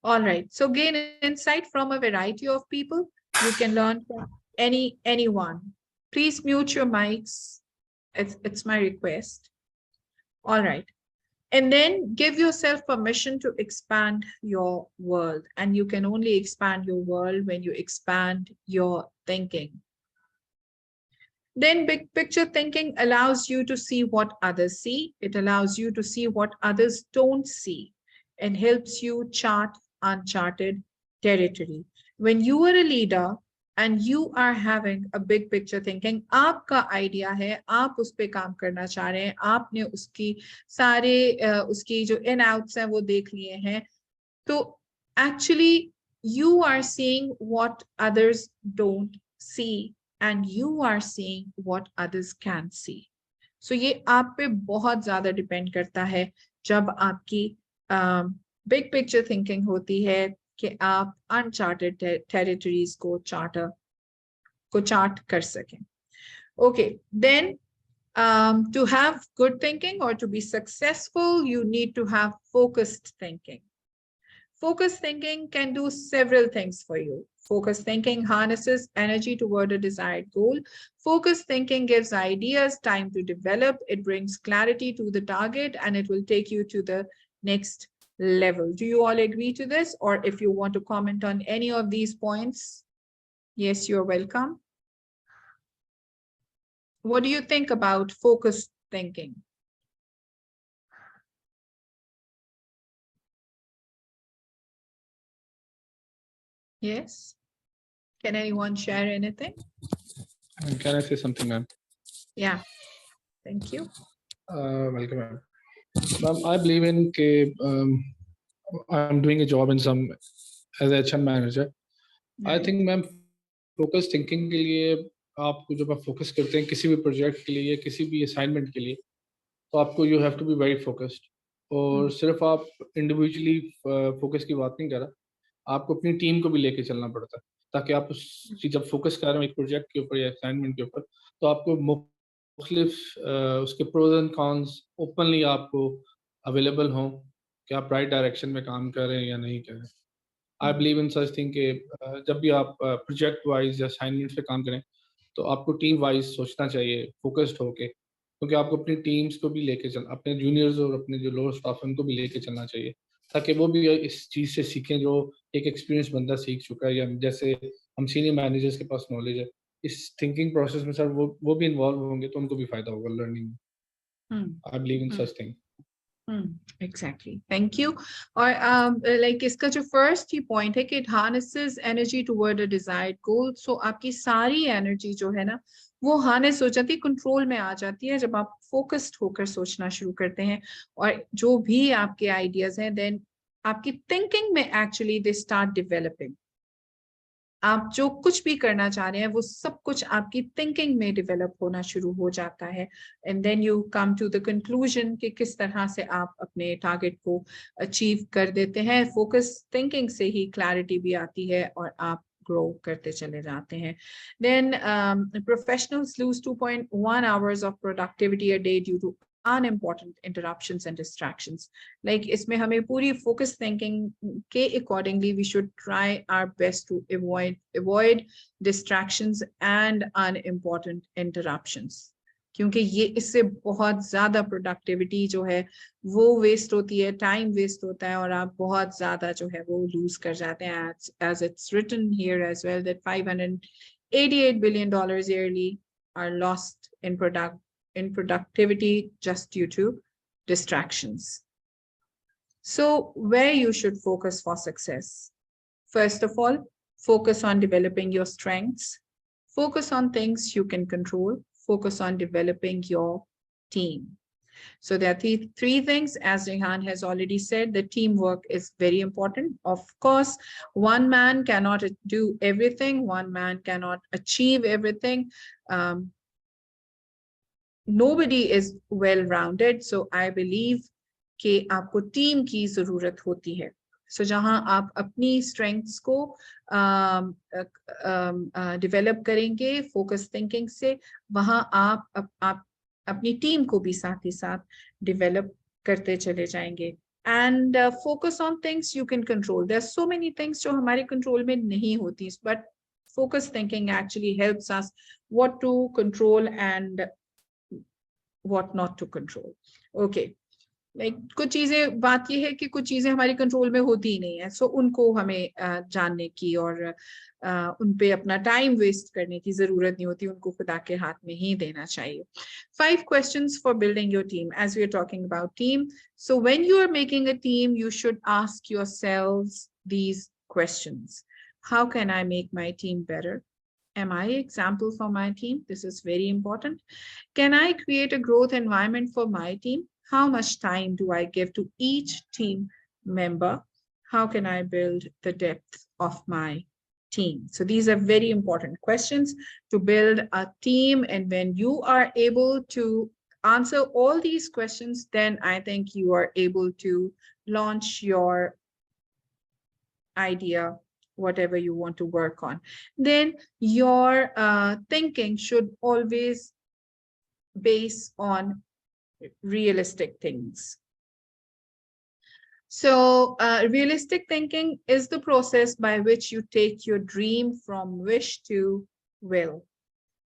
All right. So gain insight from a variety of people. You can learn from anyone. Please mute your mics. It's my request. All right. And then give yourself permission to expand your world. And you can only expand your world when you expand your thinking. Then big picture thinking allows you to see what others see. It allows you to see what others don't see and helps you chart uncharted territory. When you are a leader and you are having a big picture thinking, आपका idea है, आप उस पे काम करना चाह रहे हैं, आपने उसकी सारे उसकी जो in outs हैं वो देख लिए हैं, तो actually you are seeing what others don't see and you are seeing what others can see. So ये आप पे बहुत ज्यादा डिपेंड करता है जब आपकी बिग पिक्चर थिंकिंग होती है कि आप अनचार्टेड टेरिटरीज को चार्ट कर सकें. Okay, then to have good thinking or to be successful, you need to have focused thinking. Focused thinking can do several things for you. Focused thinking harnesses energy toward a desired goal. Focused thinking gives ideas time to develop. It brings clarity to the target and it will take you to the next level. Do you all agree to this? Or if you want to comment on any of these points, yes, you're welcome. What do you think about focused thinking? Yes. Can anyone share anything? Can I say something, ma'am? Yeah. Thank you. Welcome, ma'am. Ma'am, I believe in I'm doing a job in some as a HR manager. I think, ma'am, focus thinking के लिए आपको जब आप focus करते हैं किसी भी project के लिए किसी भी assignment के लिए तो आपको you have to be very focused. और सिर्फ आप individually focus की बात नहीं कर रहा, आपको अपनी टीम को भी लेके चलना पड़ता है ताकि आप जब फोकस कर रहे हो एक प्रोजेक्ट के ऊपर या असाइनमेंट के ऊपर तो आपको मुख्तलिफ उसके प्रोज एंड कॉन्स ओपनली आपको अवेलेबल हों कि आप राइट डायरेक्शन में काम कर रहे हैं या नहीं कर रहे हैं. I believe in such thing कि जब भी आप प्रोजेक्ट वाइज या असाइनमेंट पे काम करें तो आपको टीम वाइज सोचना चाहिए फोकस्ड होके क्योंकि आपको अपनी टीम्स को भी लेके चल अपने जूनियर्स और अपने जो लोअर स्टाफ है उनको भी लेके चलना चाहिए ताकि वो भी इस चीज़ से सीखें जो एक एक्सपीरियंस बंदा सीख चुका है या जैसे हम सीनियर मैनेजर्स के पास नॉलेज है इस थिंकिंग प्रोसेस में सर वो भी इन्वॉल्व होंगे तो उनको भी फायदा होगा लर्निंग में. I believe in such thing. Exactly. Thank you. और like इसका जो first ही point है कि it harnesses energy toward a desired goal. So आपकी सारी energy जो है ना वो harness हो जाती है, control में आ जाती है जब आप focused होकर सोचना शुरू करते हैं और जो भी आपके ideas हैं then आपकी thinking में actually they start developing. आप जो कुछ भी करना चाह रहे हैं वो सब कुछ आपकी थिंकिंग में डेवलप होना शुरू हो जाता है and then you come to the conclusion कि किस तरह से आप अपने टारगेट को अचीव कर देते हैं. फोकस थिंकिंग से ही क्लैरिटी भी आती है और आप ग्रो करते चले जाते हैं. Then professionals lose 2.1 hours of productivity a day due to unimportant interruptions and distractions. Like इसमें हमें पूरी focus thinking के accordingly we should try our best to avoid distractions and unimportant interruptions. क्योंकि ये इससे बहुत ज्यादा productivity जो है वो waste होती है, time waste होता है और आप बहुत ज्यादा जो है वो lose कर जाते हैं as it's written here as well that $588 billion yearly are lost in productivity just due to distractions. So where you should focus for success? First of all, focus on developing your strengths. Focus on things you can control. Focus on developing your team. So there are three things, as Rehan has already said, the teamwork is very important. Of course, one man cannot do everything. One man cannot achieve everything. Nobody is well-rounded, so I believe कि आपको team की जरूरत होती है. So जहां आप अपनी strengths को develop करेंगे focus thinking से, वहां आप अपनी टीम को भी साथ ही साथ develop करते चले जाएंगे. And focus on things you can control. There are so many things जो हमारे control में नहीं होती, but focus thinking actually helps us what to control and what not to control. Okay, like कुछ चीजें बात ये है कि कुछ चीजें हमारे कंट्रोल में होती ही नहीं है, सो उनको हमें जानने की और उन पे अपना टाइम वेस्ट करने की जरूरत नहीं होती, उनको खुदा के हाथ में ही देना चाहिए. 5 questions for building your team as we are talking about team. So when you are making a team, you should ask yourselves these questions. How can I make my team better? Am I an example for my team? This is very important. Can I create a growth environment for my team? How much time do I give to each team member? How can I build the depth of my team? So these are very important questions to build a team. And when you are able to answer all these questions, then I think you are able to launch your idea, whatever you want to work on. Then your thinking should always base on realistic things. So realistic thinking is the process by which you take your dream from wish to will.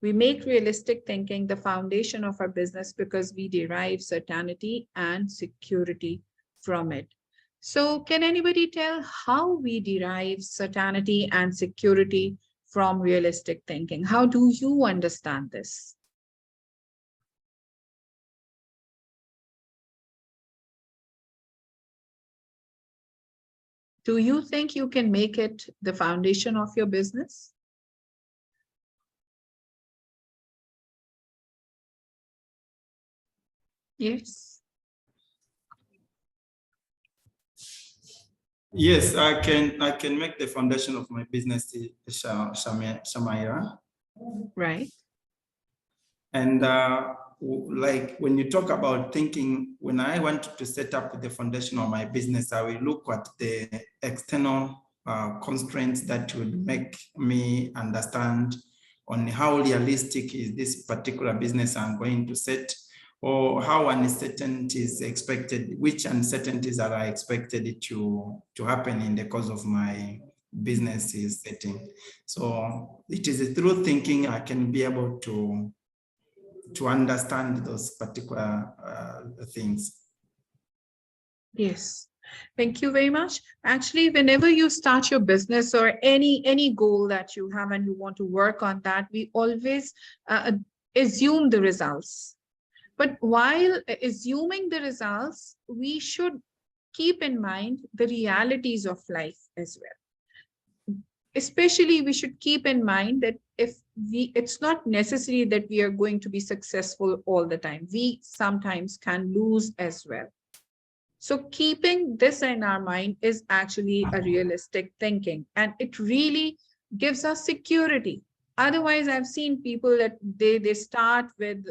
We make realistic thinking the foundation of our business because we derive certainty and security from it. So can anybody tell how we derive certainty and security from realistic thinking? How do you understand this? Do you think you can make it the foundation of your business? Yes. Yes, I can make the foundation of my business, Shamaira. Right. And like when you talk about thinking, when I want to set up the foundation of my business, I will look at the external constraints that would make me understand on how realistic is this particular business I'm going to set, or how uncertainty is expected, which uncertainties are expected to happen in the course of my business is setting. So it is through thinking I can be able to understand those particular things. Yes. Thank you very much. Actually, whenever you start your business or any goal that you have and you want to work on that, we always assume the results. But while assuming the results, we should keep in mind the realities of life as well. Especially, we should keep in mind that it's not necessary that we are going to be successful all the time. We sometimes can lose as well. So keeping this in our mind is actually a realistic thinking, and it really gives us security. Otherwise, I've seen people that they start with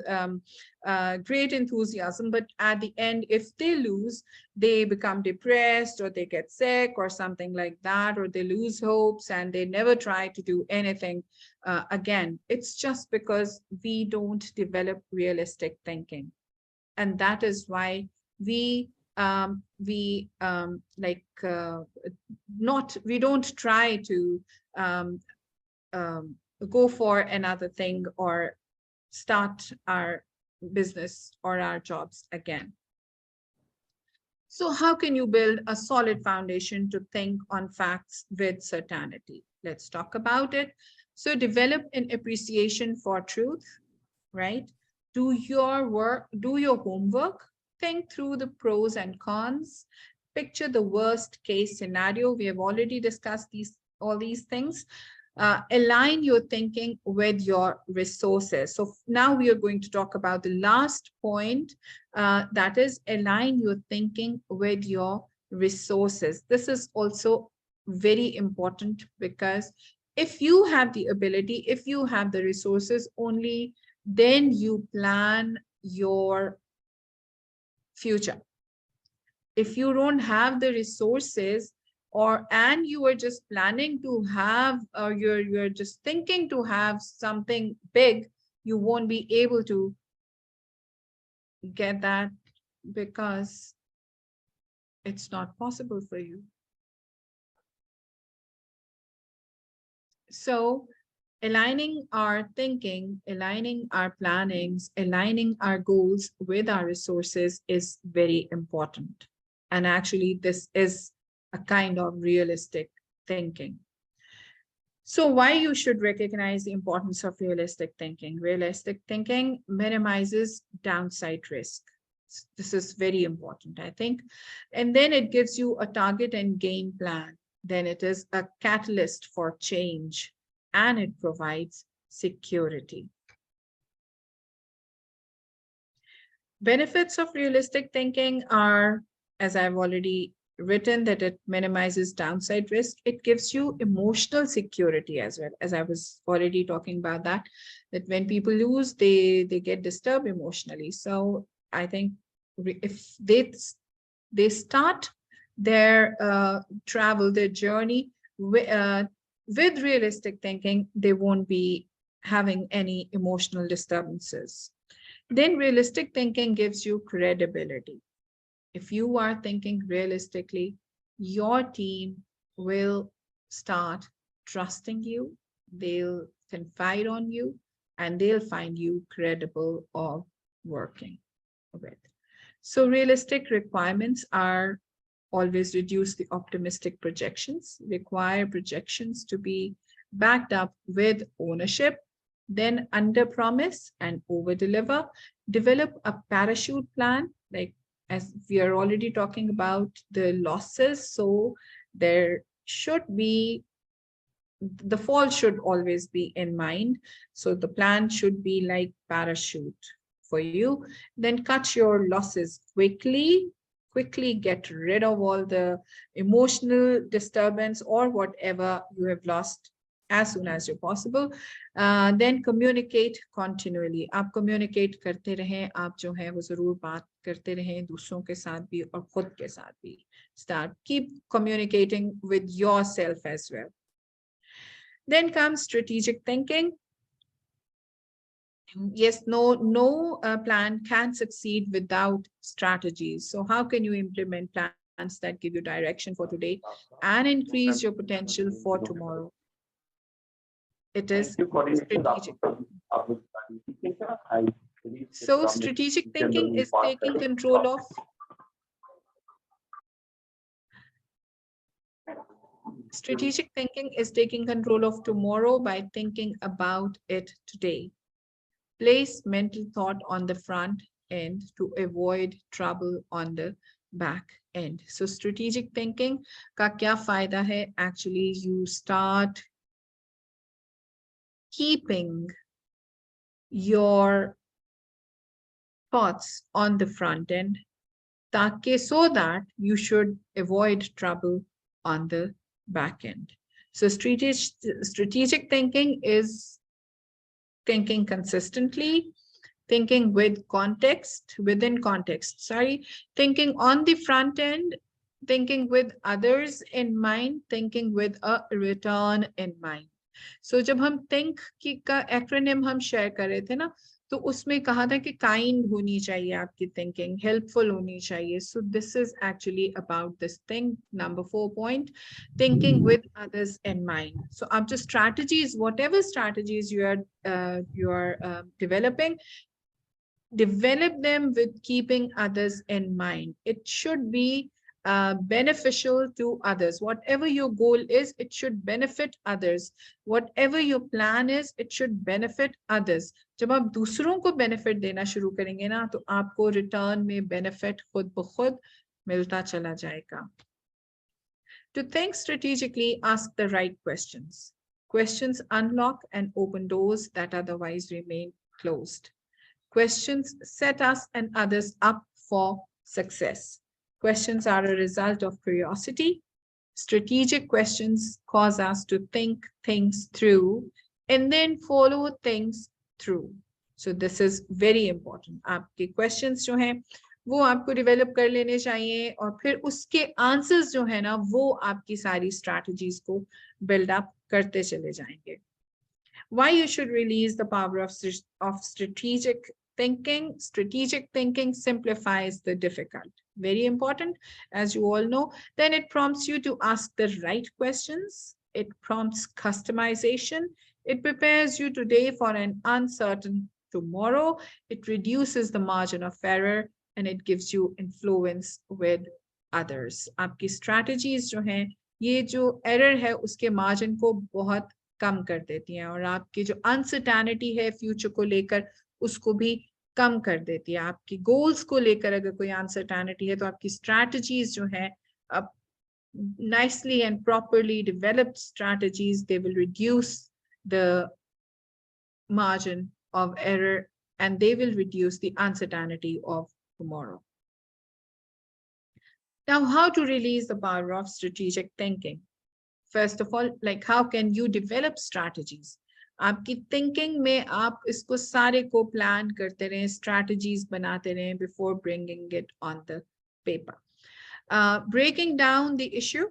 great enthusiasm, but at the end, if they lose, they become depressed or they get sick or something like that, or they lose hopes and they never try to do anything again. It's just because we don't develop realistic thinking. And that is why we don't try to go for another thing or start our business or our jobs again. So how can you build a solid foundation to think on facts with certainty? Let's talk about it. So develop an appreciation for truth, right? Do your work, do your homework, think through the pros and cons, picture the worst case scenario. We have already discussed all these things. Align your thinking with your resources. So now we are going to talk about the last point, that is align your thinking with your resources. This is also very important because if you have the ability, if you have the resources, only then you plan your future. If you don't have the resources, and you are just planning to have, or you're just thinking to have something big, you won't be able to get that because it's not possible for you. So aligning our thinking, aligning our plannings, aligning our goals with our resources is very important. And actually, this is a kind of realistic thinking. So why you should recognize the importance of realistic thinking? Realistic thinking minimizes downside risk. This is very important, I think. And then it gives you a target and game plan. Then it is a catalyst for change, and it provides security. Benefits of realistic thinking are, as I've already written that it minimizes downside risk. It gives you emotional security as well, as I was already talking about that when people lose, they get disturbed emotionally. So I think if they start their travel, their journey with realistic thinking, they won't be having any emotional disturbances. Then realistic thinking gives you credibility. If you are thinking realistically, your team will start trusting you, they'll confide on you, and they'll find you credible of working with. So realistic requirements are always reduce the optimistic projections, require projections to be backed up with ownership, then under promise and over deliver, develop a parachute plan, like as we are already talking about the losses. So there should be, the fall should always be in mind. So the plan should be like parachute for you. Then cut your losses quickly get rid of all the emotional disturbance or whatever you have lost as soon as you're possible. Then communicate continually. आप communicate करते रहें, आप जो है वो जरूर बात करते रहें दूसरों के साथ भी और खुद के साथ भी. Keep communicating with yourself as well. Then comes strategic thinking. Yes, no plan can succeed without strategies. So how can you implement plans that give you direction for today and increase your potential for tomorrow? It is strategic. So strategic thinking is taking control of strategic thinking is taking control of tomorrow by thinking about it today. Place mental thought on the front end to avoid trouble on the back end. So strategic thinking का क्या फायदा है? Actually, you start keeping your thoughts on the front end ताकि so that you should avoid trouble on the back end. So strategic thinking is thinking consistently, thinking with context, within context, sorry, thinking on the front end, thinking with others in mind, thinking with a return in mind. So जब हम think की का acronym हम share कर रहे थे ना, तो उसमें कहा था कि kind होनी चाहिए आपकी thinking, helpful होनी चाहिए. So this is actually about this thing, number 4 point, thinking with others in mind. So up to strategies, whatever strategies you are developing, develop them with keeping others in mind. It should be beneficial to others. Whatever your goal is, it should benefit others. Whatever your plan is, it should benefit others. जब आप दूसरों को benefit देना शुरू करेंगे ना, तो आपको return में benefit खुद ब खुद मिलता चला जाएगा. To think strategically, ask the right questions. Questions unlock and open doors that otherwise remain closed. Questions set us and others up for success. Questions are a result of curiosity. Strategic questions cause us to think things through and then follow things through. So this is very important. आपके questions जो हैं वो आपको develop कर लेने चाहिए और फिर उसके answers जो है ना वो आपकी सारी strategies को build up करते चले जाएंगे. Why you should release the power of strategic thinking. Strategic thinking simplifies the difficult. Very important, as you all know. Then it prompts you to ask the right questions. It prompts customization. It prepares you today for an uncertain tomorrow. It reduces the margin of error and it gives you influence with others. आपकी strategies जो हैं, ये जो error है उसके margin को बहुत कम कर देती हैं और आपकी जो uncertainty है फ्यूचर को लेकर उसको भी कम कर देती है. आपकी गोल्स को लेकर अगर कोई अनसर्टेनिटी है तो आपकी स्ट्रैटेजीज जो है अब nicely and properly developed strategies, they will reduce the margin of error and they will reduce the uncertainty of tomorrow. Now, how to release the power of strategic thinking? First of all, like how can you develop strategies? आपकी thinking में आप इसको सारे को plan करते रहें, strategies बनाते रहें before bringing it on the paper. Breaking down the issue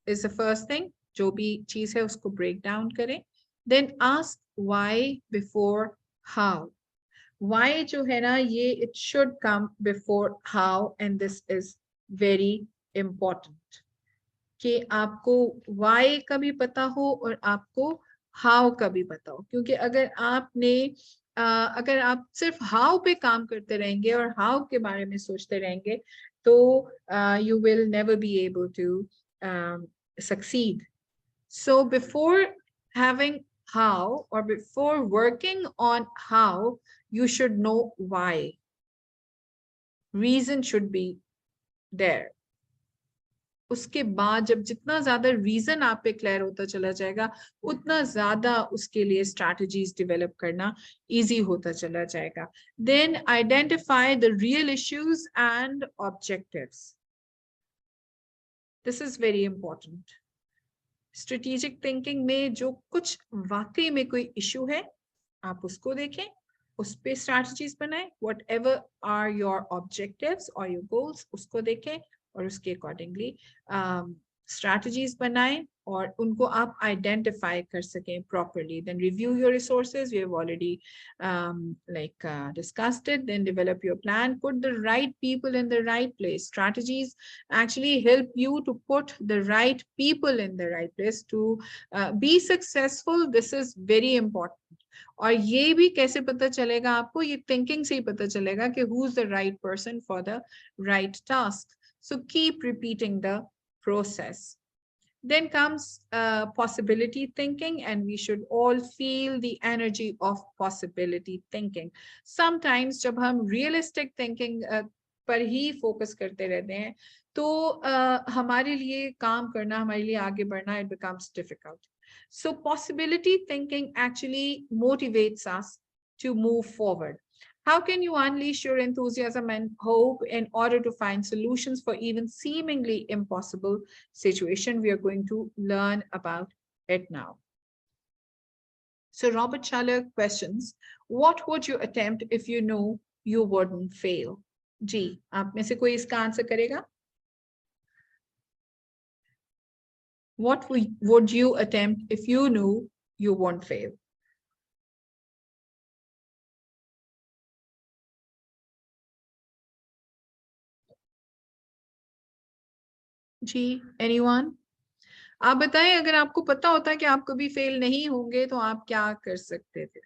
is the first thing. जो भी चीज है उसको break down करें. Then ask why before how. Why जो है ना ये it should come before how, and this is very important. कि आपको why का भी पता हो और आपको how का भी पता हो, क्योंकि अगर आप सिर्फ how पे काम करते रहेंगे और how के बारे में सोचते रहेंगे तो you will never be able to succeed. So before having how or before working on how, you should know why. Reason should be there. उसके बाद जब जितना ज्यादा रीजन आप पे क्लियर होता चला जाएगा उतना ज्यादा उसके लिए स्ट्रैटेजीज डेवलप करना इजी होता चला जाएगा. Then identify the real issues and objectives. This is very important. Strategic thinking में जो कुछ वाकई में कोई इश्यू है आप उसको देखें, उस पे स्ट्रैटेजीज बनाएं. व्हाटएवर आर योर ऑब्जेक्टिव्स और योर गोल्स उसको देखें और उसके अकॉर्डिंगली स्ट्रैटेजीज बनाएं और उनको आप आइडेंटिफाई कर सकें properly. Then review your resources, we have already discussed it. Then develop your plan, put the right people in the right place. Strategies actually help you to put the right people in the right place to be successful. This is very important. और ये भी कैसे पता चलेगा आपको, ये thinking से ही पता चलेगा कि who is the right person for the right task. So keep repeating the process. Then comes possibility thinking, and we should all feel the energy of possibility thinking. Sometimes जब हम realistic thinking पर ही focus करते रहते हैं तो हमारे लिए काम करना, हमारे लिए आगे बढ़ना, it becomes difficult. So possibility thinking actually motivates us to move forward. How can you unleash your enthusiasm and hope in order to find solutions for even seemingly impossible situation? We are going to learn about it now. So Robert Schaller questions, what would you attempt if you knew you wouldn't fail? जी, आप में से कोई इसका answer करेगा? What would you attempt if you knew you won't fail? Ji, anyone? आप बताएं, अगर आपको पता होता कि आप कभी फेल नहीं होंगे तो आप क्या कर सकते थे?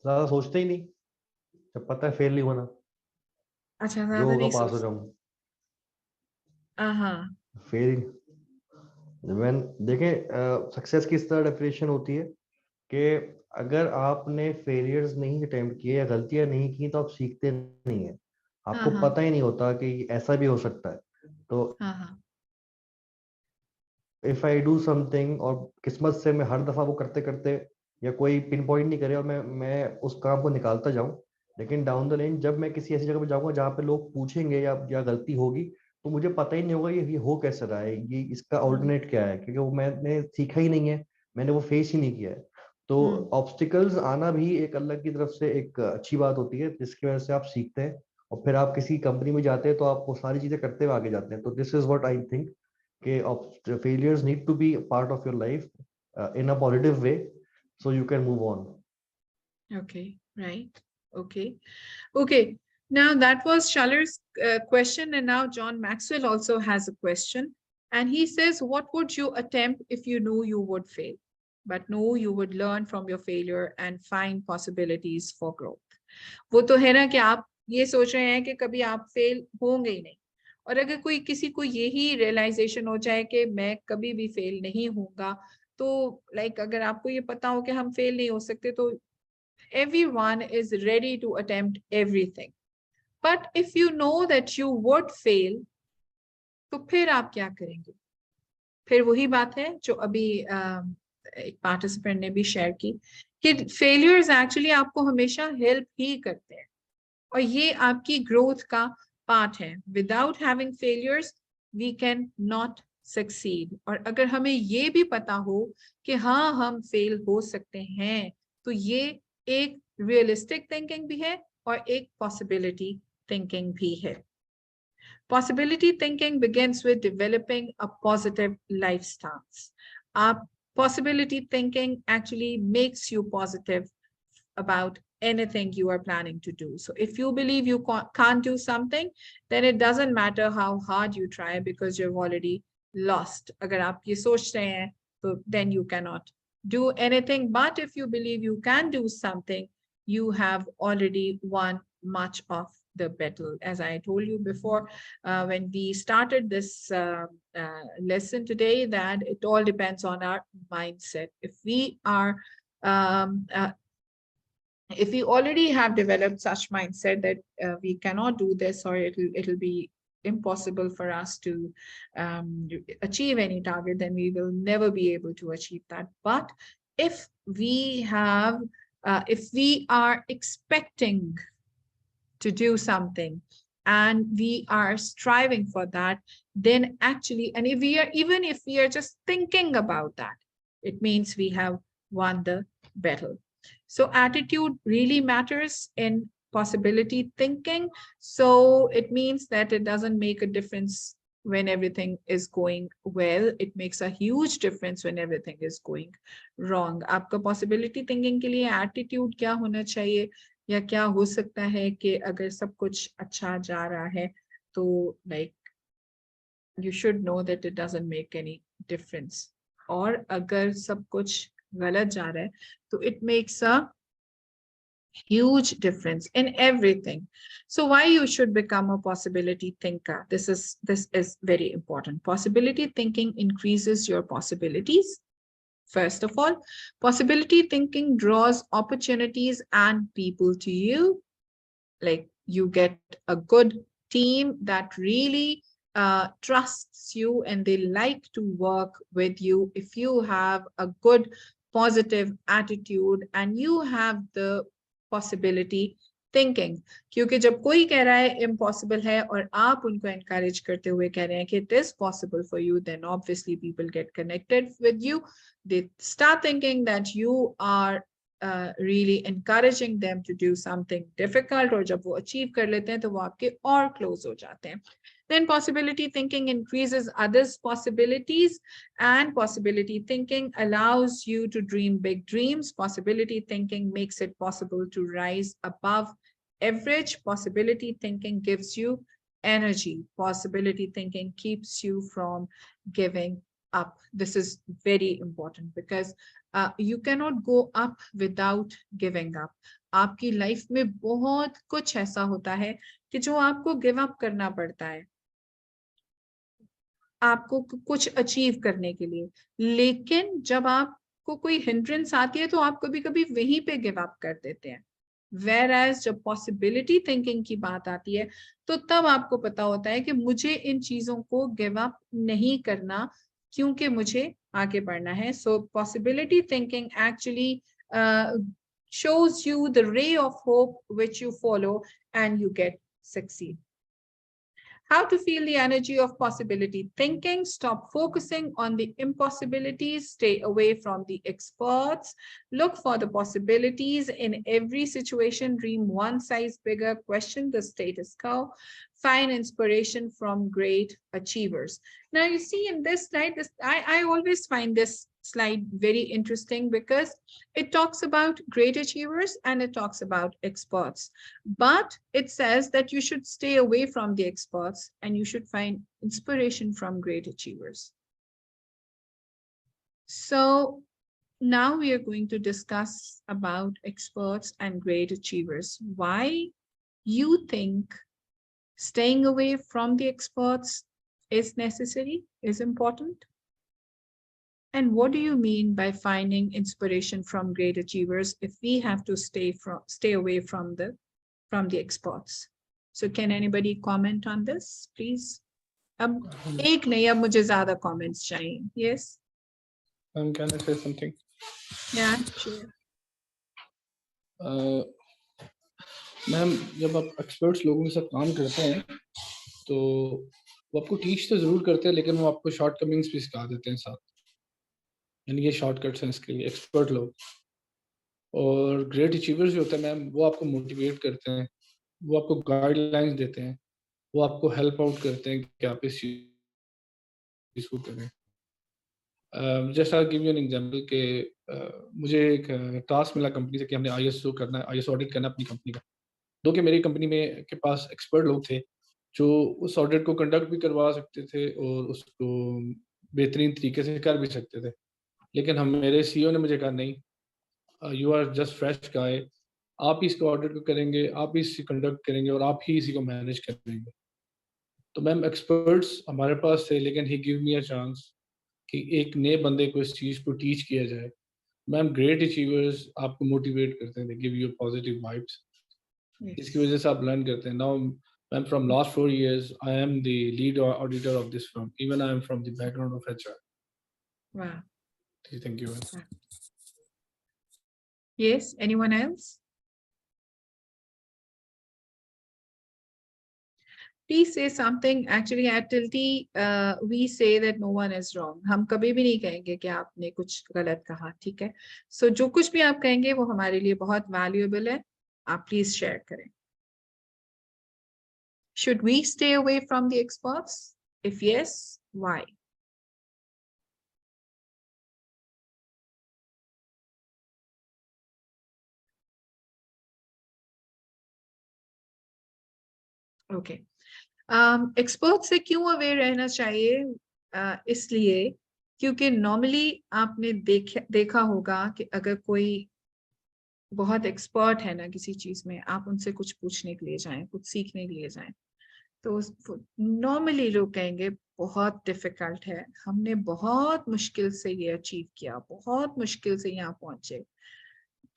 ज्यादा सोचते ही नहीं, जब पता है फेल नहीं होना, अच्छा, जो ज्यादा होगा नहीं पास हो सोच. जाऊं. हाँ, फेल व्हेन देखें, सक्सेस की इस तरह डेफिनेशन होती है कि अगर आपने फेलियर्स नहीं अटेम्प्ट किए या गलतियां नहीं की तो आप सीखते नहीं है. आपको हाँ, पता ही नहीं होता कि ऐसा भी हो सकता है. तो हाँ, हाँ, इफ आई डू समथिंग और किस्मत से मैं हर दफा वो करते करते या कोई पिन पॉइंट नहीं करे और मैं उस काम को निकालता जाऊं, लेकिन डाउन द लाइन जब मैं किसी ऐसी जगह पे जाऊंगा जहाँ पे लोग पूछेंगे या गलती होगी तो मुझे पता ही नहीं होगा ये हो कैसे रहा है, ये इसका ऑल्टरनेट क्या है, क्योंकि वो मैंने सीखा ही नहीं है, मैंने वो फेस ही नहीं किया है. तो ऑब्स्टिकल्स आना भी एक अल्लाह की तरफ से एक अच्छी बात होती है जिसकी वजह से आप सीखते हैं और फिर आप किसी कंपनी में जाते हैं तो आप वो सारी चीजें करते हुए आगे जाते हैं. तो this is what I think कि failures need to be a part of your life in a positive way so you can move on. Okay, right. Okay. Now that was Shaller's question, and now John Maxwell also has a question, and he says, what would you attempt if you knew you would fail, but know you would learn from your failure and find possibilities for growth? वो तो है ना कि आप ये सोच रहे हैं कि कभी आप फेल होंगे ही नहीं, और अगर कोई किसी को यही रियलाइजेशन हो जाए कि मैं कभी भी फेल नहीं होऊंगा, तो लाइक अगर आपको ये पता हो कि हम फेल नहीं हो सकते तो everyone is ready to attempt everything. But if you know that you would fail, तो फिर आप क्या करेंगे? फिर वही बात है जो अभी एक पार्टिसिपेंट ने भी शेयर की कि फेलियर्स एक्चुअली आपको हमेशा हेल्प ही करते हैं और ये आपकी ग्रोथ का पार्ट है. Without having failures we can not succeed. और अगर हमें ये भी पता हो कि हाँ हम फेल हो सकते हैं, तो ये एक रियलिस्टिक थिंकिंग भी है और एक पॉसिबिलिटी थिंकिंग भी है. Possibility thinking begins with developing a positive lifestyle. Possibility thinking actually makes you positive about anything you are planning to do. So if you believe you can't do something, then it doesn't matter how hard you try because you've already lost. अगर आप ये सोच रहे हैं, तो then you cannot do anything. But if you believe you can do something, you have already won much of the battle. As I told you before, when we started this lesson today, that it all depends on our mindset. If we are if we already have developed such mindset that we cannot do this, or it'll be impossible for us to achieve any target, then we will never be able to achieve that. But if we have if we are expecting to do something and we are striving for that, then actually, and if we are, even if we are just thinking about that, it means we have won the battle. So attitude really matters in possibility thinking. So it means that it doesn't make a difference when everything is going well. It makes a huge difference when everything is going wrong. आपका possibility thinking के लिए attitude क्या होना चाहिए, या क्या हो सकता है कि अगर सब कुछ अच्छा जा रहा है, तो like you should know that it doesn't make any difference. और अगर सब कुछ गलत जा रहा है, तो it makes a huge difference in everything. So why you should become a possibility thinker? This is very important. Possibility thinking increases your possibilities. First of all, possibility thinking draws opportunities and people to you. Like you get a good team that really trusts you and they like to work with you if you have a good positive attitude and you have the possibility thinking. क्योंकि जब कोई कह रहा है impossible है और आप उनको encourage करते हुए कह रहे हैं कि it is possible for you, then obviously people get connected with you. They start thinking that you are really encouraging them to do something difficult, और जब वो achieve कर लेते हैं तो वो आपके और close हो जाते हैं. Then possibility thinking increases others' possibilities, and possibility thinking allows you to dream big dreams. Possibility thinking makes it possible to rise above average. Possibility thinking gives you energy. Possibility thinking keeps you from giving up. This is very important because you cannot go up without giving up. आपकी life में बहुत कुछ ऐसा होता है कि जो आपको गिव अप करना पड़ता है आपको कुछ अचीव करने के लिए, लेकिन जब आपको कोई हिंड्रेंस आती है तो आप कभी-कभी वहीं पे गिव अप कर देते हैं. Whereas जब पॉसिबिलिटी थिंकिंग की बात आती है तो तब आपको पता होता है कि मुझे इन चीजों को गिव अप नहीं करना क्योंकि मुझे आगे बढ़ना है. So possibility thinking actually shows you the ray of hope which you follow and you get succeed. How to feel the energy of possibility thinking? Stop focusing on the impossibilities. Stay away from the experts. Look for the possibilities in every situation. Dream one size bigger. Question the status quo. Find inspiration from great achievers. Now you see in this slide, I always find this slide very interesting because it talks about great achievers and it talks about experts, but it says that you should stay away from the experts and you should find inspiration from great achievers. So now we are going to discuss about experts and great achievers. Why you think staying away from the experts is necessary, is important? And what do you mean by finding inspiration from great achievers if we have to stay away from the experts? So can anybody comment on this, please? अब एक नहीं, अब मुझे ज़्यादा comments चाहिए. Yes. Can I say something? Yeah, sure. Ma'am जब आप experts लोगों के साथ काम करते हैं तो वो आपको टीच तो ज़रूर करते हैं, लेकिन वो आपको शॉर्टकमिंग्स भी सिखा देते हैं साथ। यानी ये शॉर्टकट्स हैं इसके लिए एक्सपर्ट लोग। और ग्रेट अचीवर्स जो होते हैं मैम, वो आपको मोटिवेट करते हैं, वो आपको गाइडलाइंस देते हैं, वो आपको हेल्प आउट करते हैं कि आप इस चीज़ को करें। Just I give you an example के मुझे एक टास्क मिला कंपनी से कि हमने आईएसओ करना है, आईएसओ ऑडिट करना है अपनी कंपनी का। दो कि मेरी कंपनी में के पास एक्सपर्ट लोग थे जो उस ऑडिट को कंडक्ट भी करवा सकते थे और उसको बेहतरीन तरीके से कर भी सकते थे। लेकिन हम मेरे सीईओ ने मुझे कहा नहीं, यू आर जस्ट फ्रेश गाय, आप ही इसको ऑडिट को करेंगे, आप ही इसे कंडक्ट करेंगे और आप ही इसी को मैनेज करेंगे। तो मैम एक्सपर्ट्स हमारे पास थे, लेकिन ही गिव मी अ चांस कि एक नए बंदे को इस चीज़ को टीच किया जाए। मैम ग्रेट अचीवर्स आपको मोटिवेट करते हैं, they give you positive vibes. इसकी Yes. वजह से आप लर्न करते हैं। Now ma'am from last 4 years I am the lead auditor of this firm, even I am from the background of HR. Wow. Thank you. Wow. Yes, anyone else? Please say something. Actually, at Tilty, we say that no one is wrong. हम कभी भी नहीं कहेंगे कि आपने कुछ गलत कहा, ठीक है? So जो कुछ भी आप कहेंगे वो हमारे लिए बहुत valuable है. आप please share करें. Should we stay away from the experts? If yes, why? Okay. Expert से क्यों अवेयर रहना चाहिए? इसलिए क्योंकि नॉर्मली आपने देखा होगा कि अगर कोई बहुत एक्सपर्ट है ना किसी चीज में, आप उनसे कुछ पूछने के लिए जाएं, कुछ सीखने के लिए जाएं, तो नॉर्मली लोग कहेंगे बहुत डिफिकल्ट है, हमने बहुत मुश्किल से ये अचीव किया, बहुत मुश्किल से यहाँ पहुंचे,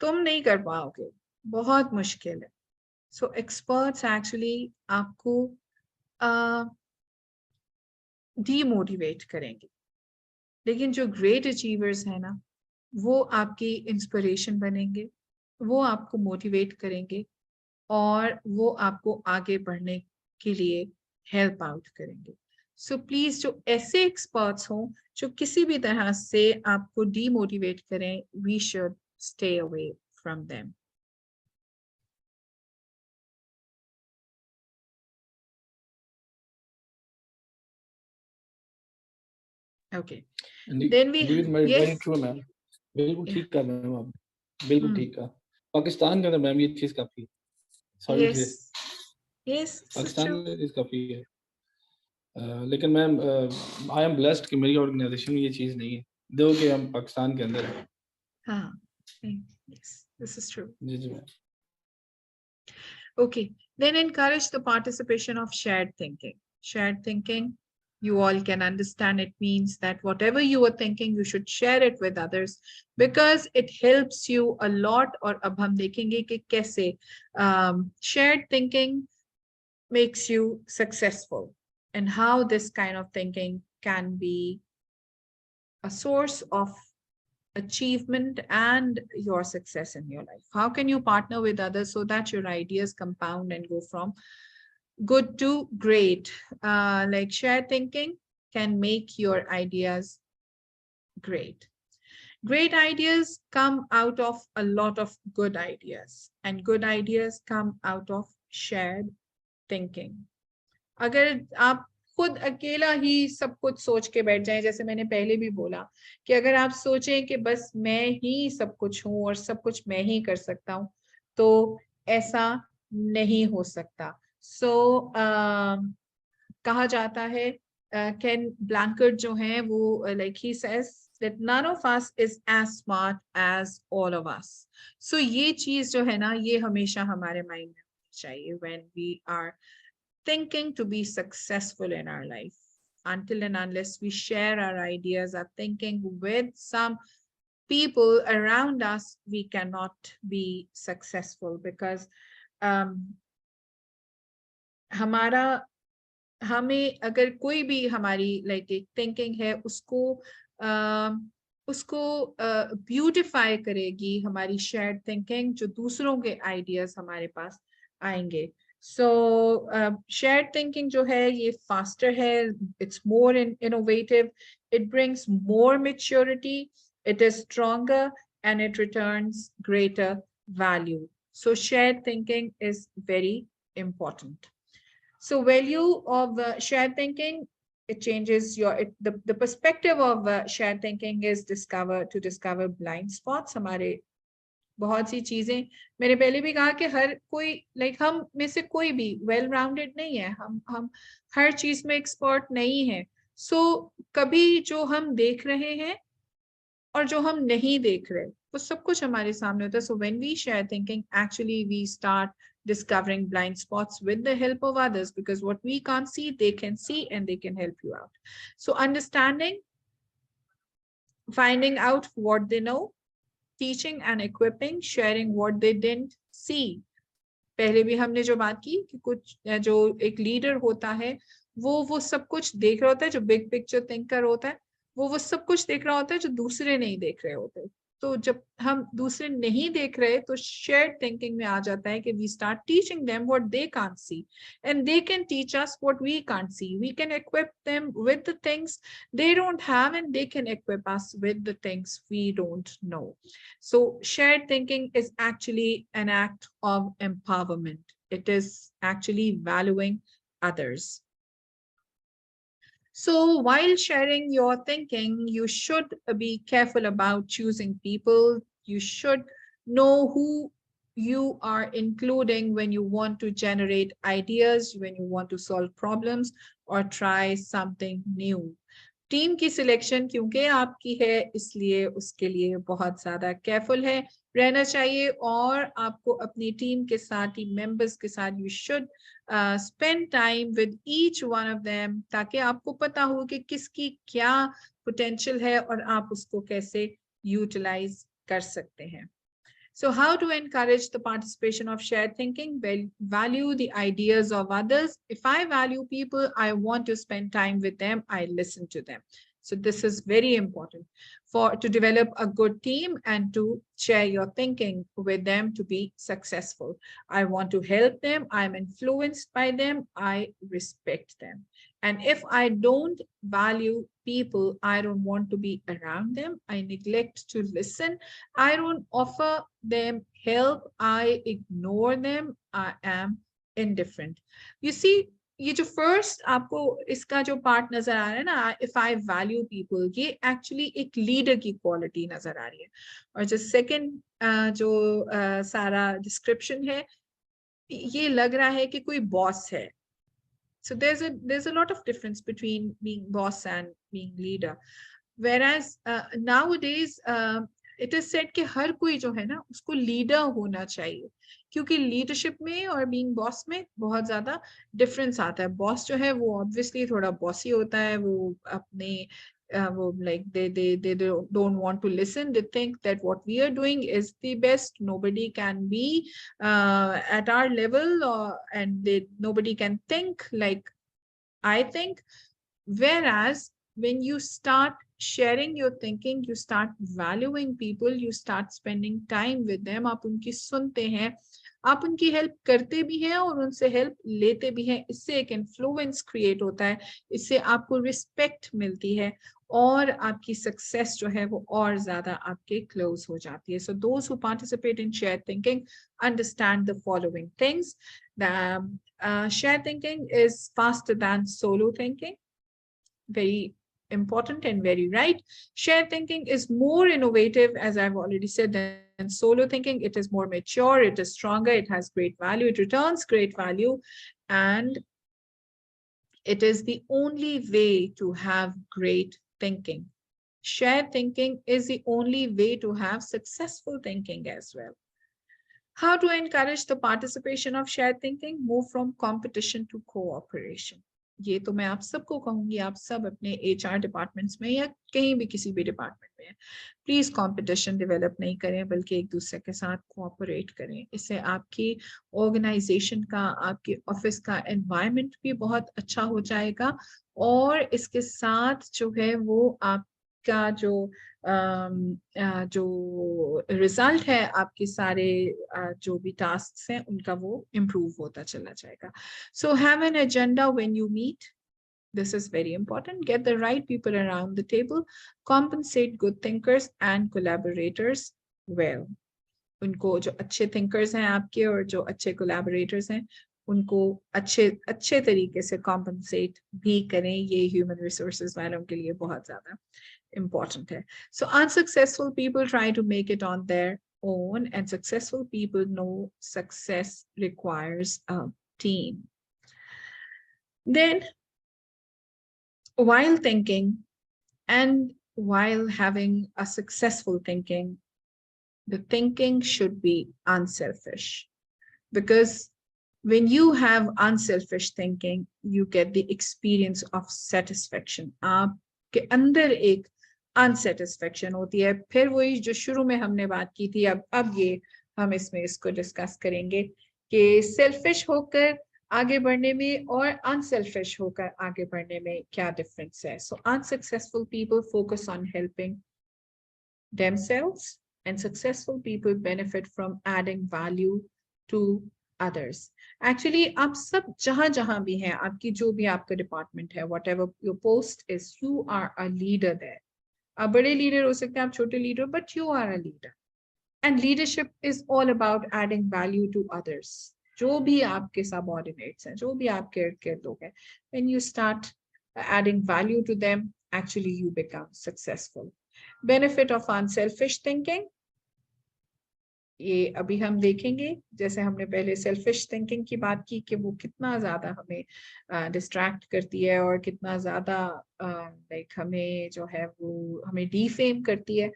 तुम नहीं कर पाओगे, बहुत मुश्किल है। सो एक्सपर्ट्स एक्चुअली आपको डीमोटिवेट करेंगे, लेकिन जो ग्रेट अचीवर्स है ना, वो आपकी इंस्पिरेशन बनेंगे, वो आपको मोटिवेट करेंगे और वो आपको आगे बढ़ने के लिए हेल्प आउट करेंगे। सो प्लीज जो ऐसे एक्सपर्ट्स हों जो किसी भी तरह से आपको डीमोटिवेट करें, we should stay away from them. Okay, then we very yes true ma'am, बिल्कुल ठीक कहा मैम आप, बिल्कुल ठीक कहा। पाकिस्तान के अंदर मैम ये चीज़ काफ़ी, सॉरी यस से यस पाकिस्तान में ये चीज़ काफ़ी है। लेकिन मैम आई एम ब्लेस्ड कि मेरी ऑर्गेनाइजेशन में ये चीज़ नहीं है, दो कि हम पाकिस्तान के अंदर हैं। हाँ, yes, this is true. जी जी ma'am. Okay, then encourage the participation of shared thinking. Shared thinking, you all can understand, it means that whatever you are thinking, you should share it with others because it helps you a lot. और अब हम देखेंगे कि कैसे shared thinking makes you successful and how this kind of thinking can be a source of achievement and your success in your life. How can you partner with others so that your ideas compound and go from good to great? Like shared thinking can make your ideas great. Great ideas come out of a lot of good ideas, and good ideas come out of shared thinking. अगर आप खुद अकेला ही सब कुछ सोच के बैठ जाएं, जैसे मैंने पहले भी बोला कि अगर आप सोचें कि बस मैं ही सब कुछ हूं और सब कुछ मैं ही कर सकता हूं, तो ऐसा नहीं हो सकता। सो कहा जाता है, केन ब्लैंकेट जो है वो like he says that none of us is as smart as all of us. So ये चीज जो है ना, ये हमेशा हमारे माइंड में होनी चाहिए when we are thinking to be successful in our life. Until and unless we share our ideas, our thinking with some people around us, we cannot be successful because हमारा हमें अगर कोई भी हमारी like एक thinking है उसको उसको ब्यूटिफाई करेगी हमारी शेयर्ड थिंकिंग, जो दूसरों के आइडियाज हमारे पास आएंगे। सो शेयर्ड थिंकिंग जो है ये फास्टर है, it's more innovative, it brings more maturity, it is stronger, and it returns greater value. So shared thinking is very important. So value of shared thinking, it changes the perspective of shared thinking is to discover blind spots. हमारे बहुत सी चीजें, मैंने पहले भी कहा कि हर कोई like हम में से कोई भी वेल राउंडेड नहीं है, हम हर चीज में एक्सपर्ट नहीं है। सो कभी जो हम देख रहे हैं और जो हम नहीं देख रहे वो सब कुछ हमारे सामने होता है। So when we share thinking, actually we start discovering blind spots with the help of others, because what we can't see they can see and they can help you out. So understanding, finding out what they know, teaching and equipping, sharing what they didn't see. पहले भी हमने जो बात की कि कुछ जो एक लीडर होता है वो सब कुछ देख रहा होता है, जो बिग पिक्चर थिंकर होता है वो सब कुछ देख रहा होता है जो दूसरे नहीं देख रहे होते। तो जब हम दूसरे नहीं देख रहे तो शेयर्ड थिंकिंग में आ जाता है कि we start teaching them what they can't see and they can teach us what we can't see. We can equip them with the things they don't have and they can equip us with the things we don't know. So shared thinking is actually an act of empowerment. It is actually valuing others. So while sharing your thinking, you should be careful about choosing people. You should know who you are including when you want to generate ideas, when you want to solve problems or try something new. Team की selection क्योंकि आपकी है इसलिए उसके लिए बहुत ज्यादा careful है रहना चाहिए, और आपको अपनी टीम के साथ, टीम मेंबर्स के साथ you should spend time with each one of them, ताकि आपको पता हो कि किसकी क्या पोटेंशियल है और आप उसको कैसे यूटिलाइज कर सकते हैं। So how to encourage the participation of shared thinking? Well, value the ideas of others. If I value people, I want to spend time with them, I listen to them. So this is very important to develop a good team and to share your thinking with them to be successful. I want to help them, I'm influenced by them, I respect them. And if I don't value people, I don't want to be around them, I neglect to listen, I don't offer them help, I ignore them, I am indifferent. You see, ये जो first आपको इसका जो part नजर आ रहा है ना, if I value people, ये एक्चुअली एक लीडर की क्वालिटी नजर आ रही है। और जो सेकंड जो सारा डिस्क्रिप्शन है, ये लग रहा है कि कोई बॉस है। So there's a lot of difference between being boss and being leader. Whereas nowadays it is said कि हर कोई जो है ना उसको लीडर होना चाहिए, क्योंकि लीडरशिप में और बीइंग बॉस में बहुत ज्यादा डिफरेंस आता है। बॉस जो है वो ऑब्वियसली थोड़ा बॉसी होता है, वो अपने वो like they don't want to listen, they think that what we are doing is the best, nobody can be at our level, and nobody can think like I think. Whereas when you start sharing your thinking, you start valuing people, you start spending time with them, आप उनकी सुनते हैं, आप उनकी help करते भी हैं और उनसे हेल्प लेते भी हैं, इससे एक इन्फ्लुएंस क्रिएट होता है, इससे आपको रिस्पेक्ट मिलती है और आपकी सक्सेस जो है वो और ज्यादा आपके क्लोज हो जाती है। So those who participate in share thinking understand the following things. Shared thinking is faster than solo thinking. Very important and very right. Shared thinking is more innovative, as I've already said, than solo thinking. It is more mature, it is stronger, it has great value, it returns great value, and it is the only way to have great thinking. Shared thinking is the only way to have successful thinking as well. How to encourage the participation of shared thinking? Move from competition to cooperation. ये तो मैं आप सबको कहूंगी, आप सब अपने HR departments में या कहीं भी किसी भी डिपार्टमेंट में प्लीज कंपटीशन डेवलप नहीं करें, बल्कि एक दूसरे के साथ कोऑपरेट करें। इससे आपकी ऑर्गेनाइजेशन का, आपके ऑफिस का एनवायरनमेंट भी बहुत अच्छा हो जाएगा, और इसके साथ जो है वो आप आपका जो रिजल्ट है आपके सारे जो भी टास्क हैं उनका वो इम्प्रूव होता चला जाएगा. So have an agenda when you meet. This is very important. Get the right people around the table. Compensate good thinkers and collaborators well. उनको जो अच्छे thinkers हैं आपके और जो अच्छे collaborators हैं उनको अच्छे तरीके से compensate भी करें. ये human resources वालों के लिए बहुत ज़्यादा important है. So unsuccessful people try to make it on their own, and successful people know success requires a team. Then while thinking and while having a successful thinking, the thinking should be unselfish, because when you have unselfish thinking, you get the experience of satisfaction. आपके अंदर एक unsatisfaction होती है. फिर वही जो शुरू में हमने बात की थी, अब ये हम इसमें इसको डिस्कस करेंगे कि सेल्फिश होकर आगे बढ़ने में और अनसेल्फिश होकर आगे बढ़ने में क्या डिफरेंस है. So unsuccessful people focus on helping themselves, and successful people benefit from adding value to others. Actually, आप सब जहां भी हैं, आपकी जो भी आपका डिपार्टमेंट है, whatever your post is, you are a leader there. आप बड़े लीडर हो सकते हैं, आप छोटे leader, but you are a leader. And leadership is all about adding value to others. जो भी आपके subordinates हैं, जो भी आपके इर्द-गिर्द लोग हैं, when you start adding value to them, actually you become successful. Benefit of unselfish thinking, ये अभी हम देखेंगे. जैसे हमने पहले selfish thinking की बात की कि वो कितना ज्यादा हमें distract करती है और कितना ज्यादा like हमें जो है वो हमें defame करती है.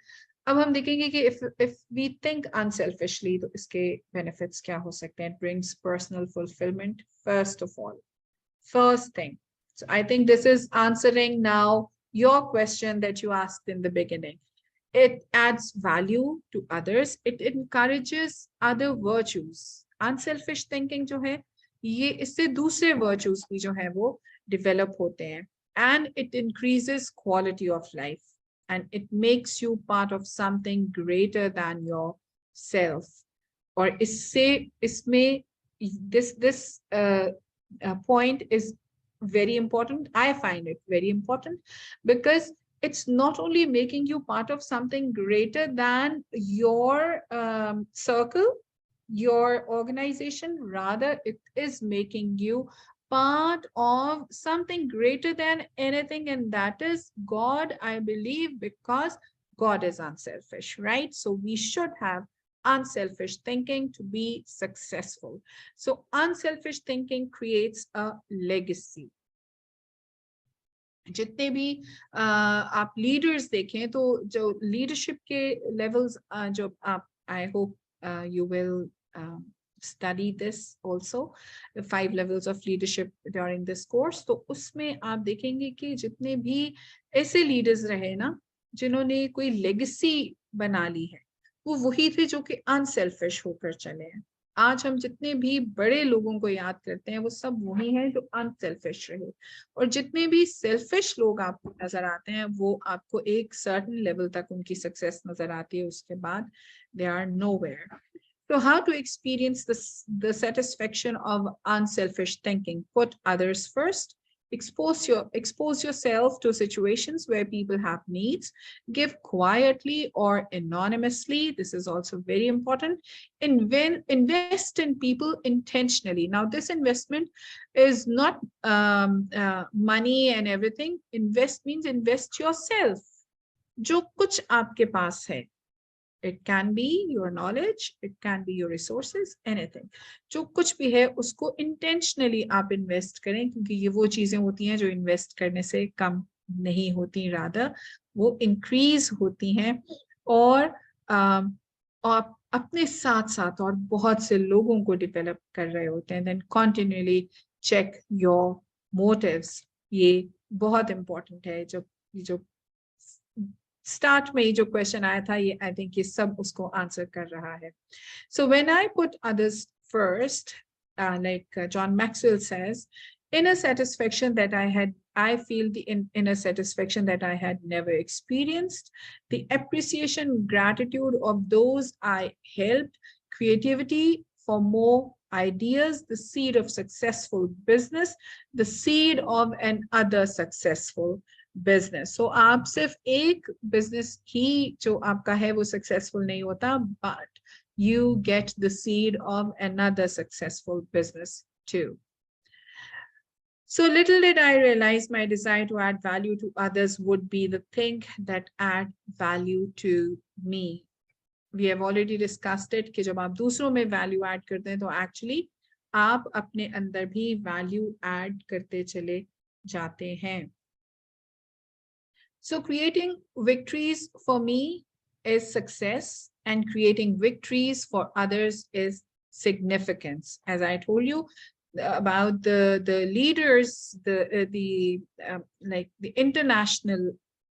अब हम देखेंगे कि if we think unselfishly, तो इसके benefits क्या हो सकते हैं. It brings personal fulfillment, first of all. First thing. So I think this is answering now your question that you asked in the beginning. It adds value to others. It encourages other virtues. Unselfish thinking जो है, ये इससे दूसरे virtues भी जो है वो develop होते हैं. And it increases quality of life. And it makes you part of something greater than yourself. और इसमें this point is very important. I find it very important because it's not only making you part of something greater than your circle, your organization, rather it is making you part of something greater than anything, and that is God, I believe, because God is unselfish, right? So we should have unselfish thinking to be successful. So unselfish thinking creates a legacy. जितने भी आप leaders देखें तो जो leadership के levels जो आप I hope you will study this also, the 5 levels of leadership during this course. तो उसमें आप देखेंगे कि जितने भी ऐसे लीडर्स रहे ना जिन्होंने कोई लेगेसी बना ली है, वो वही थे जो कि अनसेल्फिश होकर चले हैं. आज हम जितने भी बड़े लोगों को याद करते हैं वो सब वही हैं जो अनसेल्फिश रहे, और जितने भी सेल्फिश लोग आपको नजर आते हैं वो आपको एक सर्टेन लेवल तक उनकी सक्सेस नजर आती है, उसके बाद they are nowhere. So how to experience the satisfaction of unselfish thinking? Put others first. Expose yourself to situations where people have needs. Give quietly or anonymously. This is also very important. Invest in people intentionally. Now, this investment is not money and everything. Invest means invest yourself. जो कुछ आपके पास है. It can be your knowledge, it can be your resources, anything. जो कुछ भी है उसको intentionally आप invest करें, क्योंकि ये वो चीजें होती हैं जो invest करने से कम नहीं होती, rather वो increase होती हैं, और आप अपने साथ साथ और बहुत से लोगों को develop कर रहे होते हैं. Then continually check your motives. ये बहुत important है. जो स्टार्ट में जो क्वेश्चन आया था, ये आई थिंक ये सब उसको आंसर कर रहा है. So when I put others first, like John Maxwell says, Inner satisfaction that I feel the inner satisfaction that I had never experienced, the appreciation, gratitude of those I helped, creativity for more ideas, the seed of successful business, the seed of another successful business. So आप सिर्फ एक business ही जो आपका है वो successful नहीं होता, but you get the seed of another successful business too. So little did I realize my desire to add value to others would be the thing that add value to me. We have already discussed it कि जब आप दूसरों में value add करते हैं तो actually आप अपने अंदर भी value add करते चले जाते हैं. So creating victories for me is success, and creating victories for others is significance. As I told you, about the leaders, like the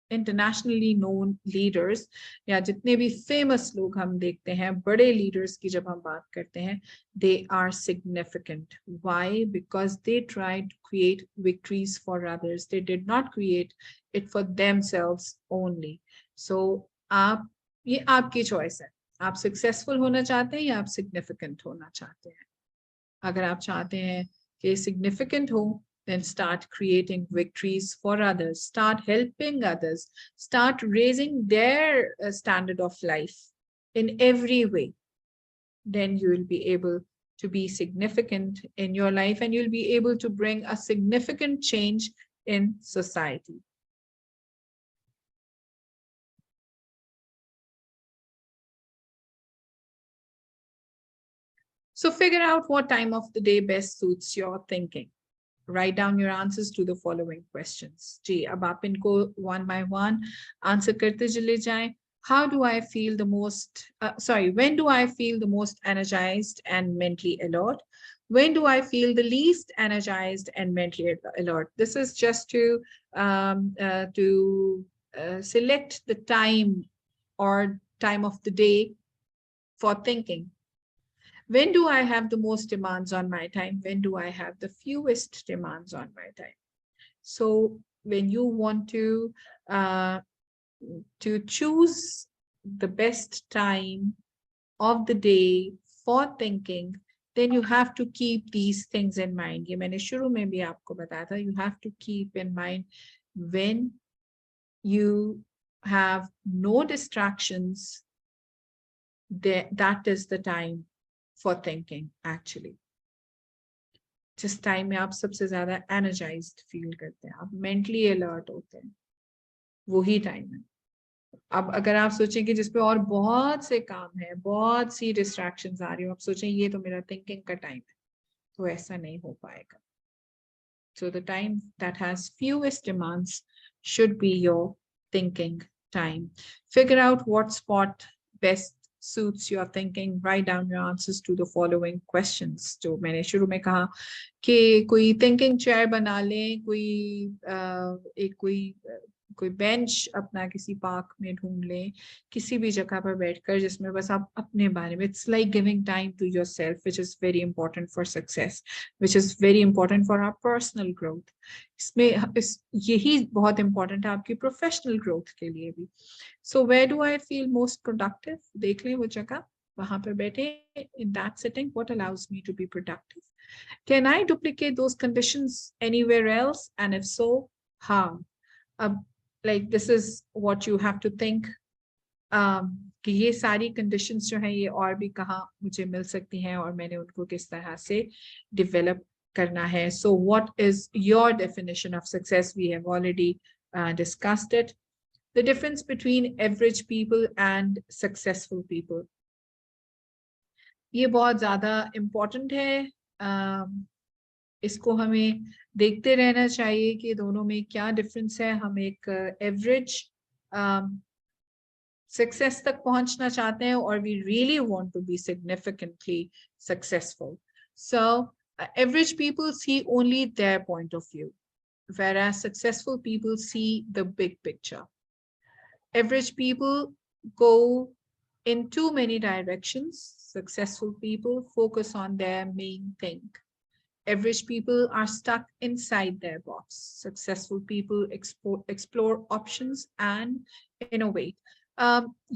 internationally known leaders, या जितने भी famous लोग हम देखते हैं, बड़े leaders की जब हम बात करते हैं, they are significant. Why? Because they tried to create victories for others. They did not create it for themselves only. So ये आपकी choice है. आप successful होना चाहते हैं या आप significant होना चाहते हैं? अगर आप चाहते हैं कि significant हो, then start creating victories for others, start helping others, start raising their standard of life in every way. Then you will be able to be significant in your life, and you'll be able to bring a significant change in society. So figure out what time of the day best suits your thinking. Write down your answers to the following questions. जी, अब आप इनको one by one answer करते चले जाएं. How do I feel the most, when do I feel the most energized and mentally alert? When do I feel the least energized and mentally alert? This is just to select the time or time of the day for thinking. When do I have the most demands on my time? When do I have the fewest demands on my time? So when you want to choose the best time of the day for thinking, then you have to keep these things in mind. ये मैंने शुरू में भी आपको बताया था. You have to keep in mind when you have no distractions, that is the time for thinking actually. जिस time में आप सबसे ज्यादा energized feel करते हैं, आप mentally alert होते हैं, वही टाइम है. अब अगर आप सोचें कि जिसपे और बहुत से काम है, बहुत सी distractions आ रही हो, आप सोचें ये तो मेरा thinking का टाइम है, तो ऐसा नहीं हो पाएगा. So the time that has fewest demands should be your thinking time. Figure out what spot best suits your thinking. Write down your answers to the following questions. जो मैंने शुरू में कहा कि कोई thinking chair बना लें, कोई bench अपना किसी park में ढूंढ लें, किसी भी जगह पर बैठकर जिसमें बस आप अपने बारे में, it's like giving time to yourself, which is very important for success, which is very important for our personal growth. यही बहुत important है आपकी professional growth के लिए भी. So where do I feel most productive? देख लें वो जगह, वहां पर बैठे, in that setting, what allows me to be productive? Can I duplicate those conditions anywhere else? And if so, how? Like this is what you have to think. कि ये सारी conditions जो हैं ये और भी कहाँ मुझे मिल सकती हैं और मैंने उनको किस तरह से develop करना है. So what is your definition of success? We have already discussed it. The difference between average people and successful people. ये बहुत ज़्यादा important है. इसको हमें देखते रहना चाहिए कि दोनों में क्या difference है. हम एक average success तक पहुंचना चाहते हैं और we really want to be significantly successful. So average people see only their point of view, whereas successful people see the big picture. Average people go in too many directions. Successful people focus on their main thing. Average people are stuck inside their box. Successful people explore options and innovate.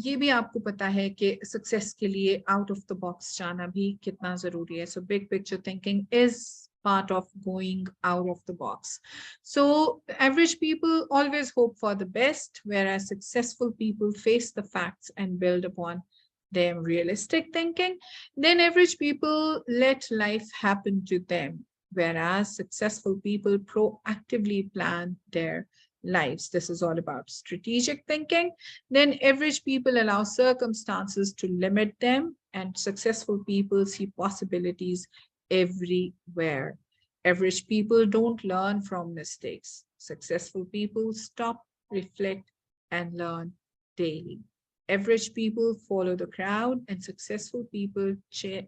ये भी आपको पता है कि success के लिए out of the box जाना भी कितना जरूरी है. So big picture thinking is part of going out of the box. So average people always hope for the best, whereas successful people face the facts and build upon them. Realistic thinking, then average people let life happen to them, whereas successful people proactively plan their lives. This is all about strategic thinking. Then average people allow circumstances to limit them, and successful people see possibilities everywhere. Average people don't learn from mistakes. Successful people stop, reflect, and learn daily. Average people follow the crowd, and successful people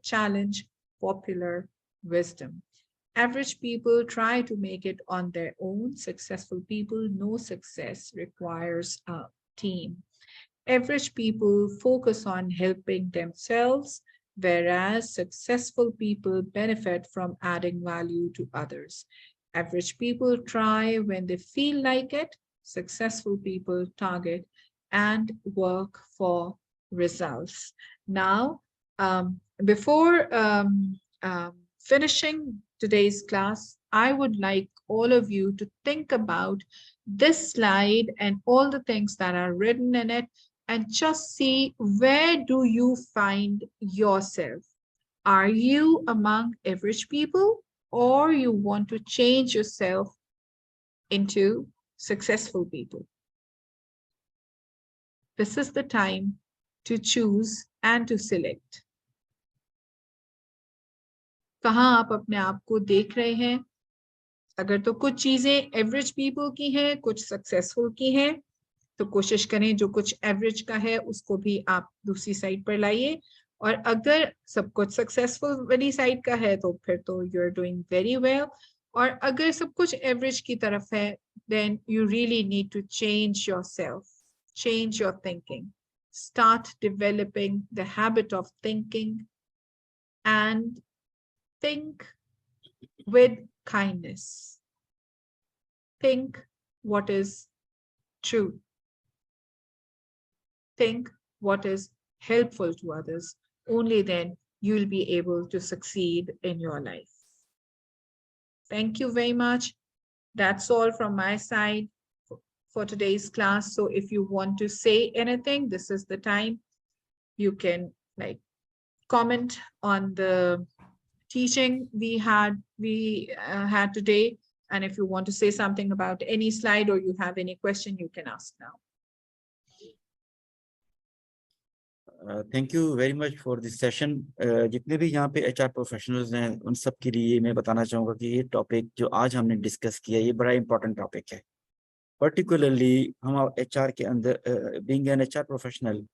challenge popular wisdom. Average people try to make it on their own. Successful people know success requires a team. Average people focus on helping themselves, whereas successful people benefit from adding value to others. Average people try when they feel like it. Successful people target and work for results. Now, before finishing today's class, I would like all of you to think about this slide and all the things that are written in it, and just see, where do you find yourself? Are you among average people, or you want to change yourself into successful people? This is the time to choose and to select. कहाँ आप अपने आप को देख रहे हैं? अगर तो कुछ चीजें एवरेज पीपल की हैं, कुछ सक्सेसफुल की हैं, तो कोशिश करें जो कुछ एवरेज का है उसको भी आप दूसरी साइड पर लाइए. और अगर सब कुछ सक्सेसफुल वाली साइड का है तो फिर तो you are doing very well. और अगर सब कुछ एवरेज की तरफ है, then you really need to change yourself, change your thinking, start developing the habit of thinking, and think with kindness. Think what is true. Think what is helpful to others. Only then you'll be able to succeed in your life. Thank you very much. That's all from my side for today's class. So if you want to say anything, this is the time. You can comment on the teaching we had today. And if you want to say something about any slide or you have any question, you can ask now. Thank you very much for this session. जितने भी यहाँ पे HR professionals हैं उन सब के लिए मैं बताना चाहूँगा कि ये टॉपिक जो आज हमने डिस्कस किया ये बड़ा इम्पोर्टेंट टॉपिक है. पर्टिकुलरली हम HR के अंदर बीइंग एन HR प्रोफेशनल,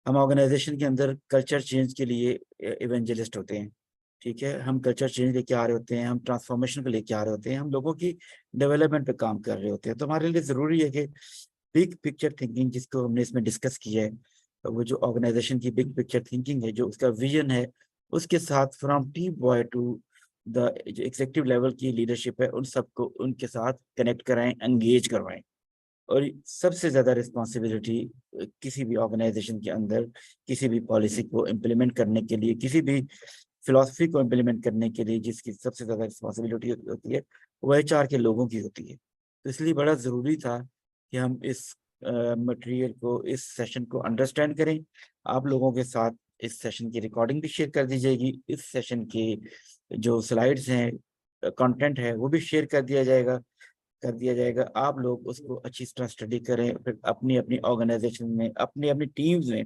हम ऑर्गेनाइजेशन के अंदर कल्चर चेंज के लिए इवेंजलिस्ट होते हैं. ठीक है, हम कल्चर चेंज लेके आ रहे होते हैं, हम ट्रांसफॉर्मेशन को लेके आ रहे होते हैं, हम लोगों की डेवलपमेंट पे काम कर रहे होते हैं. तो हमारे लिए ज़रूरी है कि बिग पिक्चर थिंकिंग जिसको हमने इसमें डिस्कस किया है, वो जो ऑर्गेनाइजेशन की बिग पिक्चर थिंकिंग है, जो उसका विजन है, उसके साथ from team boy to the executive level की लीडरशिप है, उन सबको उनके साथ कनेक्ट कराएं, एंगेज करवाएं. और सबसे ज़्यादा रिस्पॉन्सिबिलिटी किसी भी ऑर्गेनाइजेशन के अंदर किसी भी पॉलिसी को इम्प्लीमेंट करने के लिए, किसी भी फिलॉसफी को इम्प्लीमेंट करने के लिए जिसकी सबसे ज़्यादा रिस्पॉन्सिबिलिटी होती है वो HR के लोगों की होती है. तो इसलिए बड़ा ज़रूरी था कि हम इस मटेरियल को, इस सेशन को अंडरस्टैंड करें. आप लोगों के साथ इस सेशन की रिकॉर्डिंग भी शेयर कर दी जाएगी. इस सेशन के जो स्लाइड्स हैं, कंटेंट है, वो भी शेयर कर दिया जाएगा. आप लोग उसको अच्छी तरह स्टडी करें, फिर अपनी अपनी ऑर्गेनाइजेशन में, अपनी अपनी टीम्स में,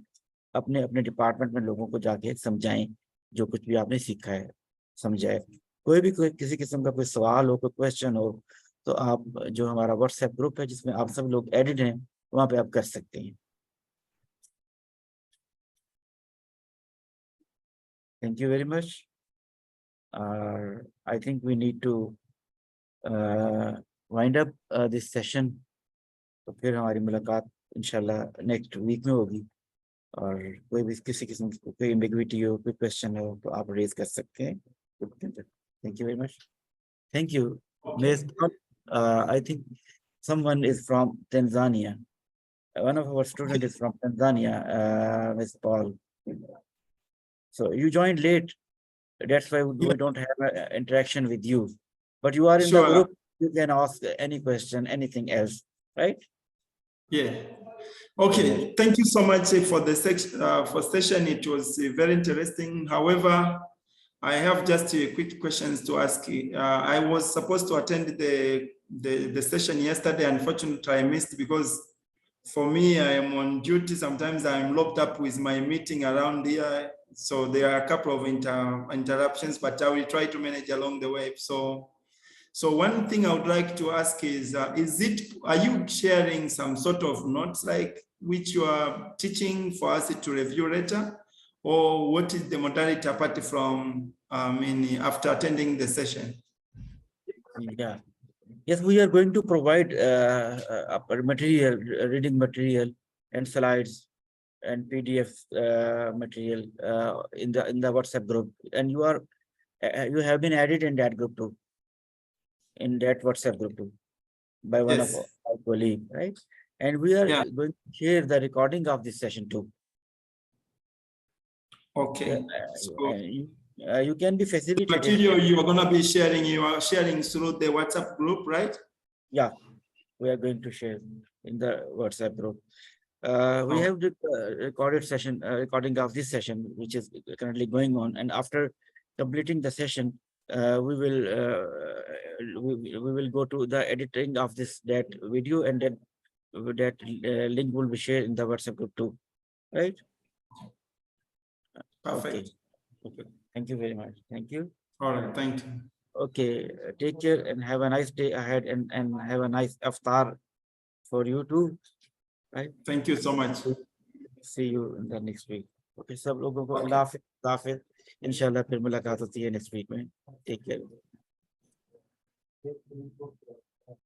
अपने अपने डिपार्टमेंट में लोगों को जाके समझाएं जो कुछ भी आपने सीखा है, समझाएं. कोई किसी किस्म का कोई सवाल हो, कोई क्वेश्चन हो, तो आप जो हमारा व्हाट्सएप ग्रुप है जिसमें आप सब लोग एडिड हैं, वहाँ पे आप कर सकते हैं. Thank you very much. I think we need to wind up this session. तो फिर हमारी मुलाकात इंशाल्लाह नेक्स्ट वीक में होगी. और कोई भी किसी किस्म की कोई एम्बिग्विटी हो, कोई क्वेश्चन हो, तो आप रेज कर सकते हैं. Thank you very much. Thank you. Okay. Ms. Paul, I think someone is from Tanzania. One of our students is from Tanzania, Ms. Paul. So you joined late. That's why Yeah. we don't have an interaction with you. But you are in the Sure. group. You can ask any question, anything else, right? Yeah. Okay. Thank you so much for the session. It was very interesting. However, I have just quick questions to ask. I was supposed to attend the session yesterday. Unfortunately, I missed because for me, I am on duty. Sometimes I'm locked up with my meeting around here. So there are a couple of interruptions, but I will try to manage along the way. So one thing I would like to ask is are you sharing some sort of notes like which you are teaching for us to review later? Or what is the modality apart from, after attending the session? Yeah. Yes, we are going to provide material, reading material and slides and PDF material in the WhatsApp group. And you you have been added in that group too, in that WhatsApp group too, by one of Yes. our colleagues, right? And we are Yeah. going to share the recording of this session too. Okay. So You can be facilitated. material you are going to be sharing, you are sharing through the WhatsApp group, right? Yeah, we are going to share in the WhatsApp group. We have the recording of this session, which is currently going on. And after completing the session, we will go to the editing of that video, and then that link will be shared in the WhatsApp group too, right? Perfect. Okay. Thank you very much. Thank you. All right. Thank you. Okay. Take care and have a nice day ahead, and have a nice iftar for you too, right? Thank you so much. See you in the next week. Okay, सब लोगों को अल्लाह हाफिज इंशाल्लाह फिर मुलाकात होती है next week में take care